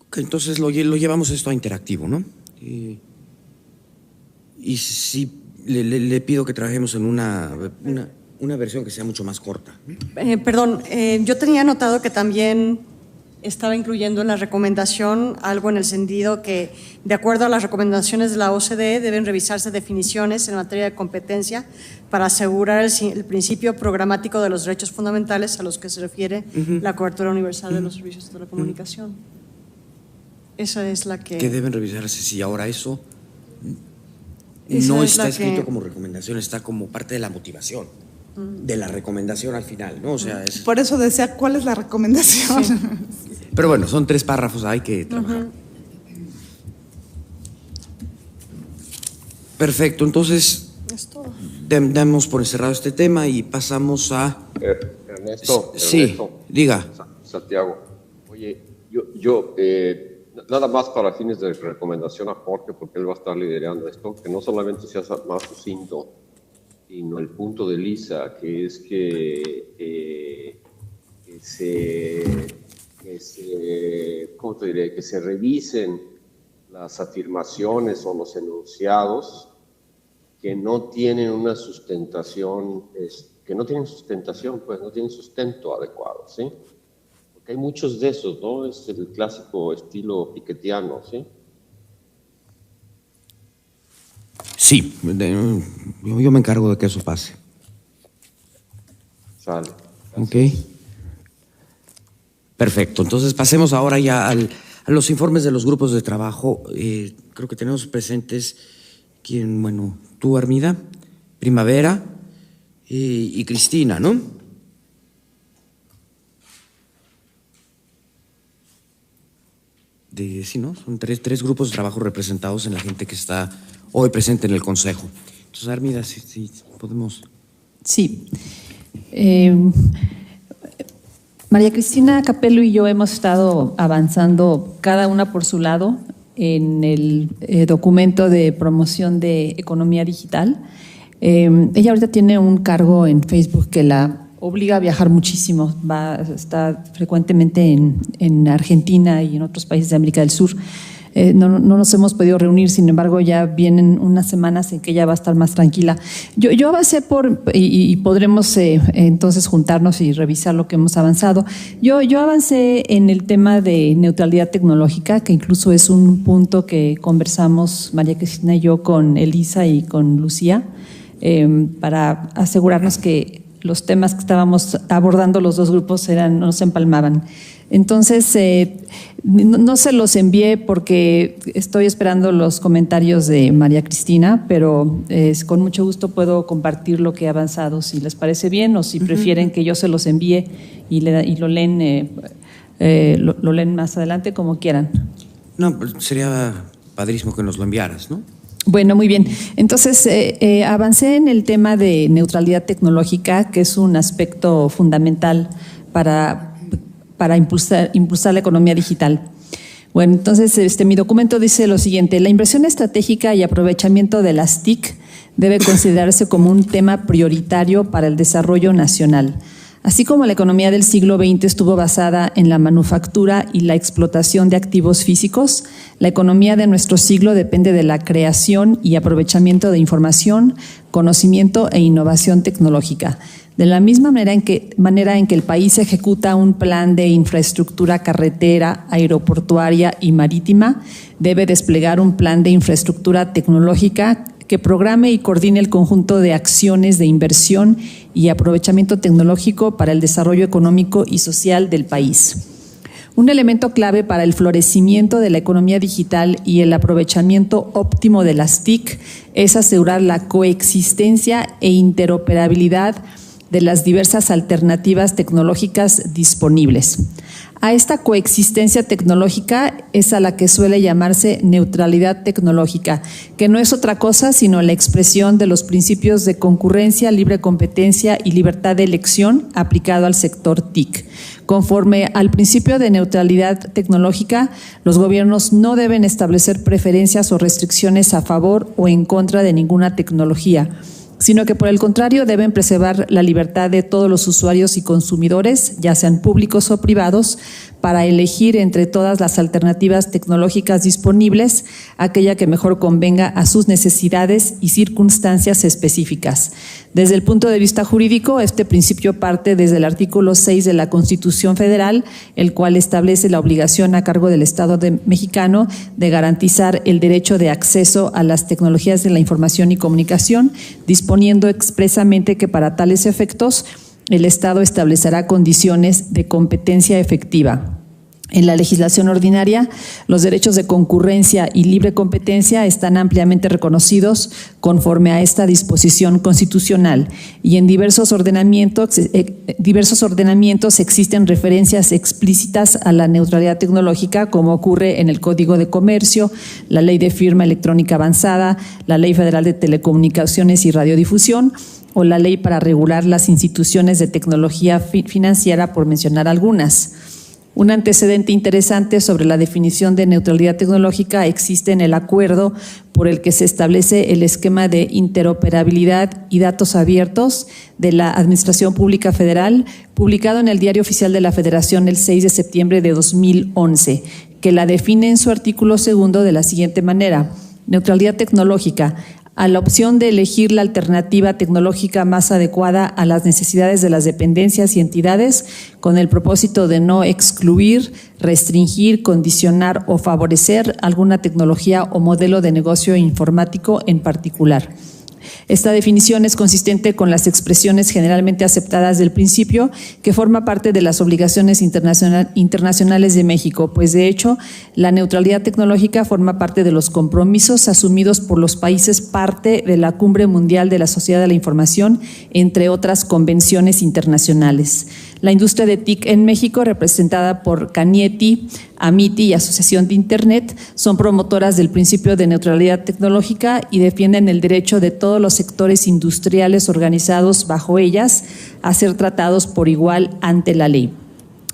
Ok, entonces lo llevamos esto a interactivo, ¿no? Y sí, le pido que trabajemos en una versión que sea mucho más corta. Yo tenía notado que también estaba incluyendo en la recomendación algo en el sentido que, de acuerdo a las recomendaciones de la OCDE, deben revisarse definiciones en materia de competencia para asegurar el principio programático de los derechos fundamentales a los que se refiere la cobertura universal de los servicios de telecomunicación. Esa es la que... ¿Qué deben revisarse? Si ahora eso no está escrito como recomendación, está como parte de la motivación, de la recomendación al final, ¿no? O sea, Por eso decía, ¿cuál es la recomendación? Sí. Pero bueno, son 3 párrafos, hay que trabajar. Perfecto, entonces damos por cerrado este tema y pasamos a... Ernesto. Sí, diga. Santiago, oye, yo nada más para fines de recomendación a Jorge, porque él va a estar liderando esto, que no solamente sea más sucinto, sino el punto de Lisa, que es que ¿cómo te diré? Que se revisen las afirmaciones o los enunciados que no tienen una sustentación, pues no tienen sustento adecuado, ¿sí? Porque hay muchos de esos, ¿no? Es el clásico estilo pikettiano, ¿sí? Sí, yo me encargo de que eso pase. Sale. Ok. Perfecto, entonces pasemos ahora ya a los informes de los grupos de trabajo. Creo que tenemos presentes, tú, Armida, Primavera y Cristina, ¿no? Sí, ¿no? Son tres grupos de trabajo representados en la gente que está hoy presente en el Consejo. Entonces, Armida, si podemos. Sí. María Cristina Capello y yo hemos estado avanzando cada una por su lado en el documento de promoción de economía digital. Ella ahorita tiene un cargo en Facebook que la obliga a viajar muchísimo, está frecuentemente en Argentina y en otros países de América del Sur. No nos hemos podido reunir, sin embargo ya vienen unas semanas en que ella va a estar más tranquila. Yo avancé y podremos entonces juntarnos y revisar lo que hemos avanzado. Yo avancé en el tema de neutralidad tecnológica, que incluso es un punto que conversamos María Cristina y yo con Elisa y con Lucía, para asegurarnos que los temas que estábamos abordando los dos grupos no se empalmaban. Entonces, no se los envié porque estoy esperando los comentarios de María Cristina, pero con mucho gusto puedo compartir lo que he avanzado, si les parece bien, o si prefieren que yo se los envíe y lo leen, lo leen más adelante, como quieran. No, sería padrísimo que nos lo enviaras, ¿no? Bueno, muy bien. Entonces, avancé en el tema de neutralidad tecnológica, que es un aspecto fundamental para impulsar la economía digital. Bueno, entonces mi documento dice lo siguiente: la inversión estratégica y aprovechamiento de las TIC debe considerarse como un tema prioritario para el desarrollo nacional. Así como la economía del siglo XX estuvo basada en la manufactura y la explotación de activos físicos, la economía de nuestro siglo depende de la creación y aprovechamiento de información, conocimiento e innovación tecnológica. De la misma manera en que el país ejecuta un plan de infraestructura carretera, aeroportuaria y marítima, debe desplegar un plan de infraestructura tecnológica que programe y coordine el conjunto de acciones de inversión y aprovechamiento tecnológico para el desarrollo económico y social del país. Un elemento clave para el florecimiento de la economía digital y el aprovechamiento óptimo de las TIC es asegurar la coexistencia e interoperabilidad de las diversas alternativas tecnológicas disponibles. A esta coexistencia tecnológica es a la que suele llamarse neutralidad tecnológica, que no es otra cosa sino la expresión de los principios de concurrencia, libre competencia y libertad de elección aplicado al sector TIC. Conforme al principio de neutralidad tecnológica, los gobiernos no deben establecer preferencias o restricciones a favor o en contra de ninguna tecnología, sino que por el contrario deben preservar la libertad de todos los usuarios y consumidores, ya sean públicos o privados, para elegir entre todas las alternativas tecnológicas disponibles aquella que mejor convenga a sus necesidades y circunstancias específicas. Desde el punto de vista jurídico, este principio parte desde el artículo 6 de la Constitución Federal, el cual establece la obligación a cargo del Estado mexicano de garantizar el derecho de acceso a las tecnologías de la información y comunicación, disponiendo expresamente que para tales efectos el Estado establecerá condiciones de competencia efectiva. En la legislación ordinaria, los derechos de concurrencia y libre competencia están ampliamente reconocidos conforme a esta disposición constitucional, y en diversos ordenamientos existen referencias explícitas a la neutralidad tecnológica, como ocurre en el Código de Comercio, la Ley de Firma Electrónica Avanzada, la Ley Federal de Telecomunicaciones y Radiodifusión, o la Ley para regular las instituciones de tecnología financiera, por mencionar algunas. Un antecedente interesante sobre la definición de neutralidad tecnológica existe en el acuerdo por el que se establece el esquema de interoperabilidad y datos abiertos de la Administración Pública Federal, publicado en el Diario Oficial de la Federación el 6 de septiembre de 2011, que la define en su artículo 2 de la siguiente manera: neutralidad tecnológica, a la opción de elegir la alternativa tecnológica más adecuada a las necesidades de las dependencias y entidades, con el propósito de no excluir, restringir, condicionar o favorecer alguna tecnología o modelo de negocio informático en particular. Esta definición es consistente con las expresiones generalmente aceptadas del principio, que forma parte de las obligaciones internacionales de México, pues de hecho la neutralidad tecnológica forma parte de los compromisos asumidos por los países parte de la Cumbre Mundial de la Sociedad de la Información, entre otras convenciones internacionales. La industria de TIC en México, representada por Canieti, Amiti y Asociación de Internet, son promotoras del principio de neutralidad tecnológica y defienden el derecho de todos los sectores industriales organizados bajo ellas a ser tratados por igual ante la ley.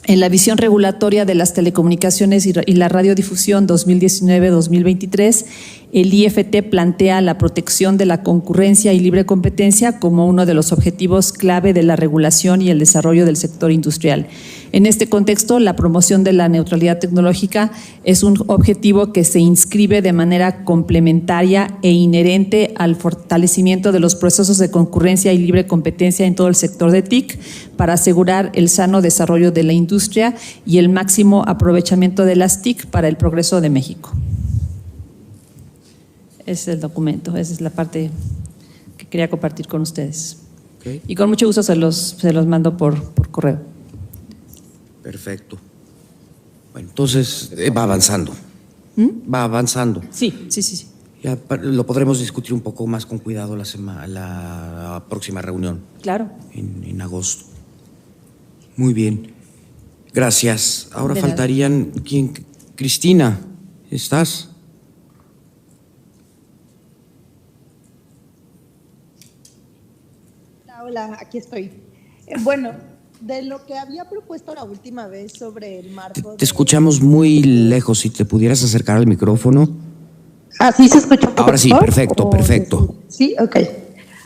En la visión regulatoria de las telecomunicaciones y la radiodifusión 2019-2023, el IFT plantea la protección de la concurrencia y libre competencia como uno de los objetivos clave de la regulación y el desarrollo del sector industrial. En este contexto, la promoción de la neutralidad tecnológica es un objetivo que se inscribe de manera complementaria e inherente al fortalecimiento de los procesos de concurrencia y libre competencia en todo el sector de TIC para asegurar el sano desarrollo de la industria y el máximo aprovechamiento de las TIC para el progreso de México. Ese es el documento, esa es la parte que quería compartir con ustedes. Okay. Y con mucho gusto se los mando por correo. Perfecto. Bueno, entonces va avanzando. Va avanzando. Sí. Ya lo podremos discutir un poco más con cuidado la próxima reunión. Claro. En agosto. Muy bien. Gracias. Ahora faltarían... ¿Quién? Cristina, ¿estás? Hola, aquí estoy. Bueno, de lo que había propuesto la última vez sobre el marco... Te escuchamos muy lejos. Si te pudieras acercar al micrófono. Ah, ¿sí se escucha un poco Ahora sí, mejor? perfecto. Sí,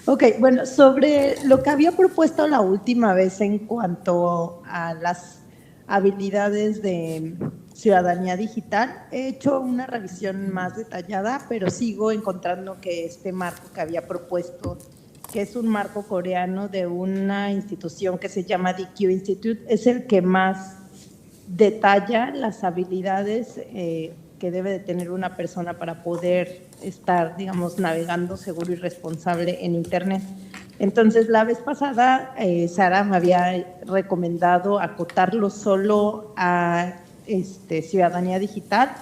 ok, bueno, sobre lo que había propuesto la última vez en cuanto a las habilidades de ciudadanía digital, he hecho una revisión más detallada, pero sigo encontrando que este marco que había propuesto, que es un marco coreano de una institución que se llama DQ Institute, es el que más detalla las habilidades que debe de tener una persona para poder estar, digamos, navegando seguro y responsable en Internet. Entonces, la vez pasada, Sara me había recomendado acotarlo solo a ciudadanía digital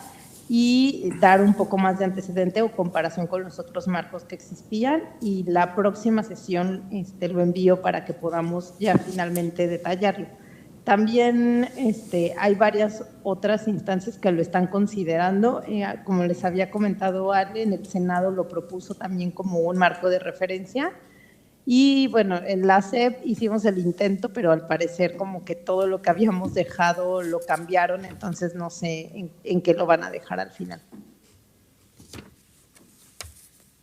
y dar un poco más de antecedente o comparación con los otros marcos que existían, y la próxima sesión lo envío para que podamos ya finalmente detallarlo. También hay varias otras instancias que lo están considerando. Como les había comentado Ale, en el Senado lo propuso también como un marco de referencia. Y bueno, en la SEP hicimos el intento, pero al parecer como que todo lo que habíamos dejado lo cambiaron, entonces no sé en qué lo van a dejar al final.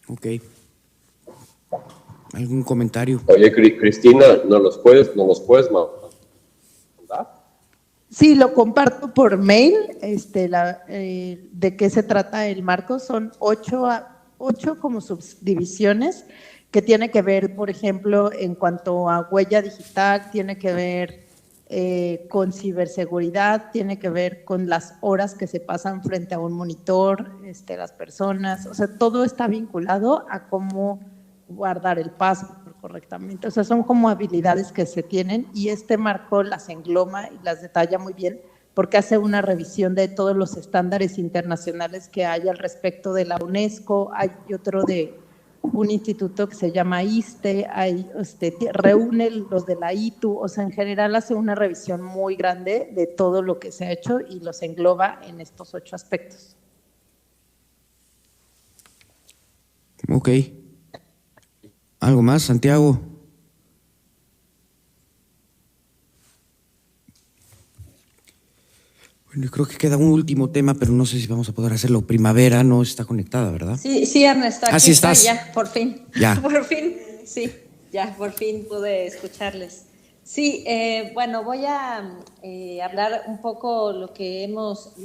Ok. ¿Algún comentario? Oye, Cristina, ¿nos los puedes mandar? Sí, lo comparto por mail, de qué se trata el marco. Son 8 como subdivisiones que tiene que ver, por ejemplo, en cuanto a huella digital, tiene que ver con ciberseguridad, tiene que ver con las horas que se pasan frente a un monitor, las personas, o sea, todo está vinculado a cómo guardar el password correctamente. O sea, son como habilidades que se tienen, y este marco las engloma y las detalla muy bien porque hace una revisión de todos los estándares internacionales que hay al respecto de la UNESCO. Hay otro de un instituto que se llama ISTE, reúne los de la ITU, o sea, en general hace una revisión muy grande de todo lo que se ha hecho y los engloba en estos 8 aspectos. Ok. ¿Algo más, Santiago? Bueno, yo creo que queda un último tema, pero no sé si vamos a poder hacerlo. Primavera no está conectada, ¿verdad? Sí, Ernesto, aquí sí estás. Ya, por fin. Ya. Por fin, sí, ya, por fin pude escucharles. Sí, bueno, voy a hablar un poco lo que hemos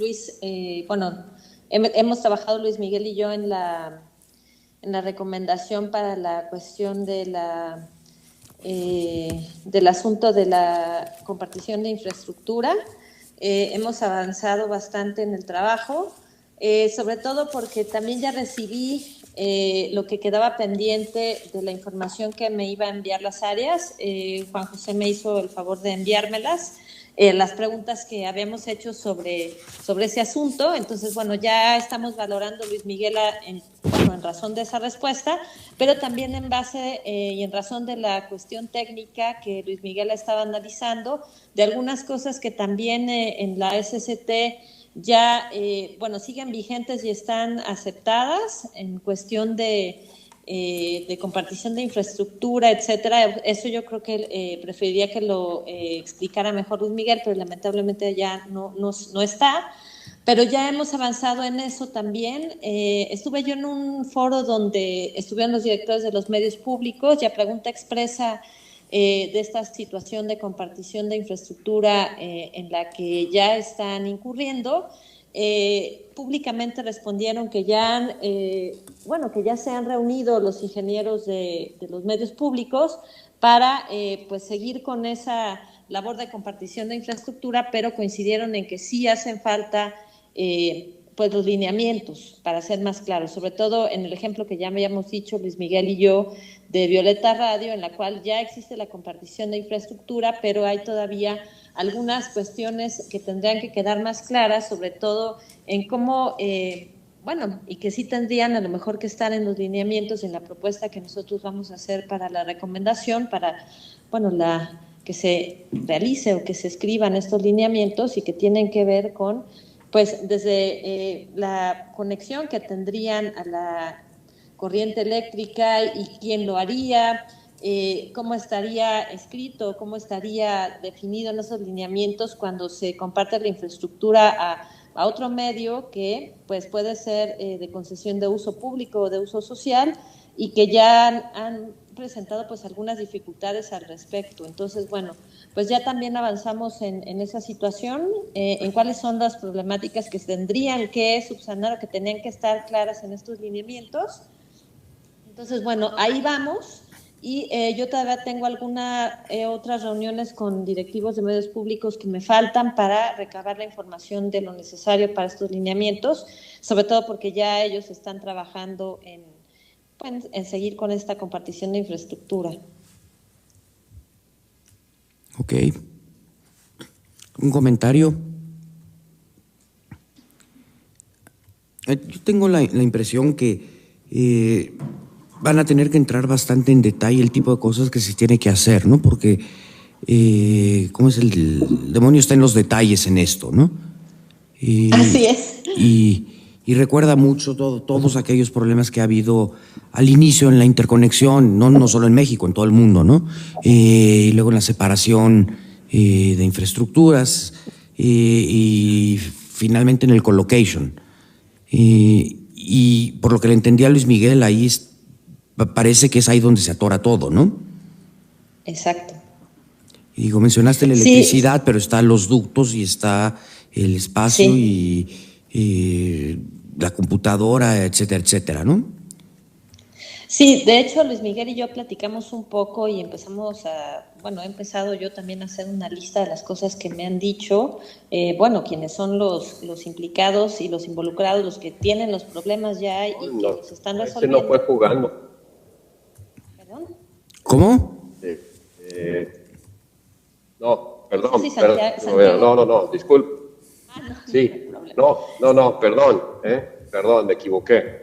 trabajado Luis Miguel y yo en la recomendación para la cuestión de del asunto de la compartición de infraestructura. Hemos avanzado bastante en el trabajo, sobre todo porque también ya recibí lo que quedaba pendiente de la información que me iba a enviar las áreas. Juan José me hizo el favor de enviármelas. las preguntas que habíamos hecho sobre ese asunto. Entonces, bueno, ya estamos valorando, Luis Miguel, en razón de esa respuesta, pero también en base y en razón de la cuestión técnica que Luis Miguel estaba analizando, de algunas cosas que también en la SST ya, siguen vigentes y están aceptadas en cuestión de compartición de infraestructura, etcétera. Eso yo creo que preferiría que lo explicara mejor Luis Miguel, pero lamentablemente ya no está. Pero ya hemos avanzado en eso también. Estuve yo en un foro donde estuvieron los directores de los medios públicos y a pregunta expresa de esta situación de compartición de infraestructura en la que ya están incurriendo. Públicamente respondieron que ya se han reunido los ingenieros de los medios públicos para seguir con esa labor de compartición de infraestructura, pero coincidieron en que sí hacen falta los lineamientos, para ser más claros, sobre todo en el ejemplo que ya me habíamos dicho Luis Miguel y yo de Violeta Radio, en la cual ya existe la compartición de infraestructura, pero hay todavía algunas cuestiones que tendrían que quedar más claras, sobre todo en cómo, y que sí tendrían a lo mejor que estar en los lineamientos, en la propuesta que nosotros vamos a hacer para la recomendación, para, que se realice o que se escriban estos lineamientos y que tienen que ver con, desde la conexión que tendrían a la corriente eléctrica y quién lo haría, cómo estaría escrito, cómo estaría definido en esos lineamientos cuando se comparte la infraestructura a otro medio que puede ser de concesión de uso público o de uso social y que ya han presentado algunas dificultades al respecto. Entonces, ya también avanzamos en esa situación, en cuáles son las problemáticas que se tendrían que subsanar o que tenían que estar claras en estos lineamientos. Entonces, ahí vamos. Y yo todavía tengo otras reuniones con directivos de medios públicos que me faltan para recabar la información de lo necesario para estos lineamientos, sobre todo porque ya ellos están trabajando en seguir con esta compartición de infraestructura. Ok. ¿Un comentario? Yo tengo la impresión que van a tener que entrar bastante en detalle el tipo de cosas que se tiene que hacer, ¿no? Porque, el demonio está en los detalles en esto, ¿no? Así es. Y recuerda mucho todos aquellos problemas que ha habido al inicio en la interconexión, no solo en México, en todo el mundo, ¿no? Y luego en la separación de infraestructuras y finalmente en el colocation. Y por lo que le entendí a Luis Miguel, ahí parece que es ahí donde se atora todo, ¿no? Exacto. Y digo, mencionaste la electricidad, sí. Pero están los ductos y está el espacio sí. y la computadora, etcétera, etcétera, ¿no? Sí, de hecho Luis Miguel y yo platicamos un poco y he empezado yo también a hacer una lista de las cosas que me han dicho, quienes son los implicados y los involucrados, los que tienen los problemas ya y que los están resolviendo. No fue jugando. ¿Perdón? ¿Cómo? No, perdón. Sí, Santiago. No, disculpe. Sí, no, perdón, me equivoqué.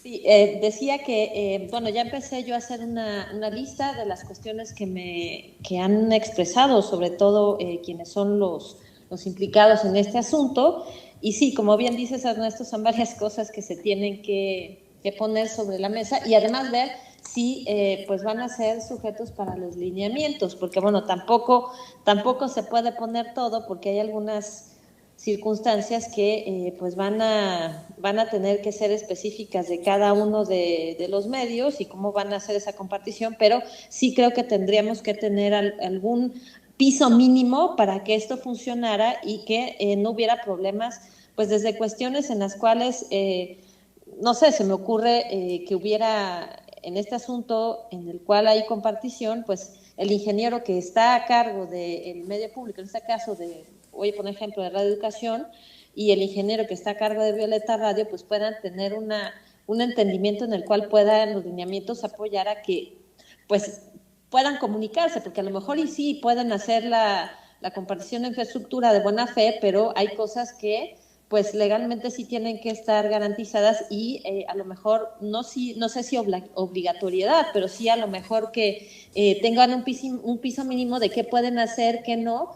Sí, decía que, ya empecé yo a hacer una lista de las cuestiones que han expresado, sobre todo quienes son los implicados en este asunto. Y sí, como bien dices, Ernesto, son varias cosas que se tienen que poner sobre la mesa y además ver si van a ser sujetos para los lineamientos, porque tampoco se puede poner todo porque hay algunas circunstancias que van a tener que ser específicas de cada uno de los medios y cómo van a hacer esa compartición, pero sí creo que tendríamos que tener algún piso mínimo para que esto funcionara y que no hubiera problemas, desde cuestiones en las cuales, se me ocurre que hubiera en este asunto en el cual hay compartición, el ingeniero que está a cargo del medio público, en este caso voy a poner ejemplo de Radio Educación, y el ingeniero que está a cargo de Violeta Radio, puedan tener un entendimiento en el cual puedan los lineamientos apoyar a que puedan comunicarse, porque a lo mejor y sí pueden hacer la compartición de infraestructura de buena fe, pero hay cosas que pues legalmente sí tienen que estar garantizadas y a lo mejor, no sé si obligatoriedad, pero sí a lo mejor que tengan un piso mínimo de qué pueden hacer, qué no,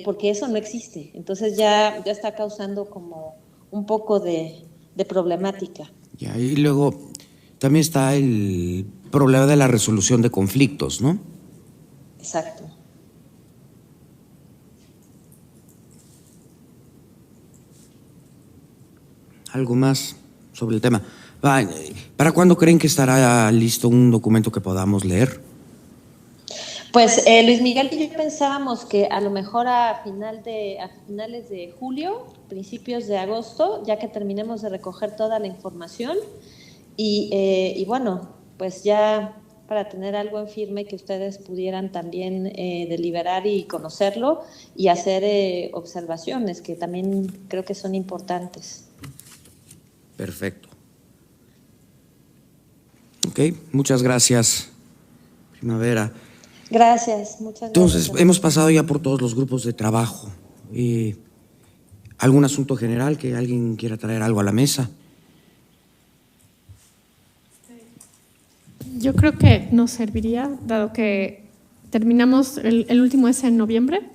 porque eso no existe. Entonces ya está causando como un poco de problemática. Ya, y luego también está el problema de la resolución de conflictos, ¿no? Exacto. Algo más sobre el tema. ¿Para cuándo creen que estará listo un documento que podamos leer? Pues Luis Miguel y yo pensábamos que a lo mejor a finales de julio, principios de agosto, ya que terminemos de recoger toda la información y bueno, pues ya para tener algo en firme que ustedes pudieran también deliberar y conocerlo y hacer observaciones que también creo que son importantes. Perfecto. Ok, muchas gracias, Primavera. Gracias, muchas gracias. Entonces, hemos pasado ya por todos los grupos de trabajo. ¿Algún asunto general que alguien quiera traer algo a la mesa? Yo creo que nos serviría, dado que terminamos, el último es en noviembre,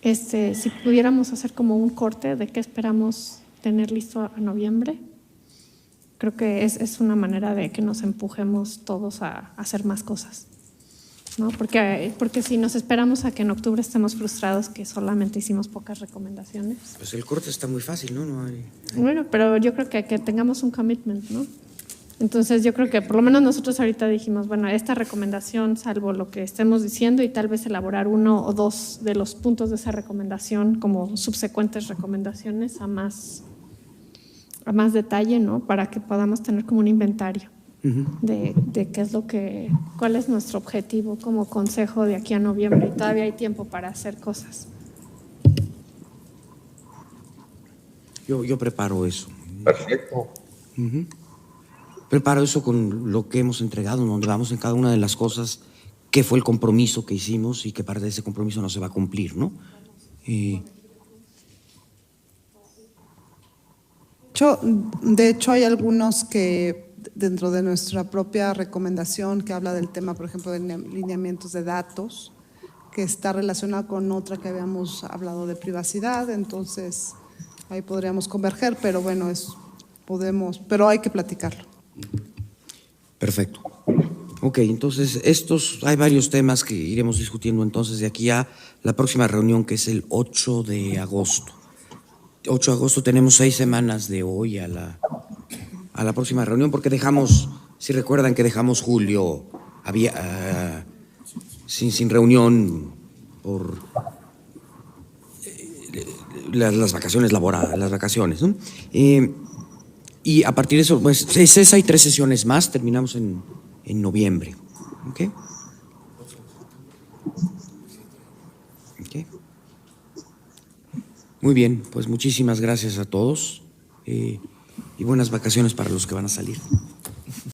si pudiéramos hacer como un corte de qué esperamos tener listo a noviembre. Creo que es una manera de que nos empujemos todos a hacer más cosas, ¿no? Porque si nos esperamos a que en octubre estemos frustrados que solamente hicimos pocas recomendaciones. Pues el corte está muy fácil, ¿no? Bueno, pero yo creo que tengamos un commitment, ¿no? Entonces yo creo que por lo menos nosotros ahorita dijimos, bueno, esta recomendación, salvo lo que estemos diciendo, y tal vez elaborar 1 o 2 de los puntos de esa recomendación como subsecuentes recomendaciones a más detalle, ¿no? Para que podamos tener como un inventario de qué es cuál es nuestro objetivo como consejo de aquí a noviembre, y todavía hay tiempo para hacer cosas. Yo preparo eso. Perfecto. Preparo eso con lo que hemos entregado, donde vamos en cada una de las cosas, qué fue el compromiso que hicimos y qué parte de ese compromiso no se va a cumplir, ¿no? De hecho, hay algunos que dentro de nuestra propia recomendación que habla del tema, por ejemplo, de lineamientos de datos, que está relacionado con otra que habíamos hablado de privacidad, entonces ahí podríamos converger, pero bueno, pero hay que platicarlo. Perfecto. Ok, entonces hay varios temas que iremos discutiendo entonces de aquí a la próxima reunión, que es el 8 de agosto. 8 de agosto tenemos 6 semanas de hoy a la próxima reunión, porque si recuerdan que dejamos julio sin reunión por las vacaciones laborales, las vacaciones, ¿no? Y a partir de eso, pues hay 3 sesiones más, terminamos en noviembre. ¿Ok? Muy bien, pues muchísimas gracias a todos y buenas vacaciones para los que van a salir.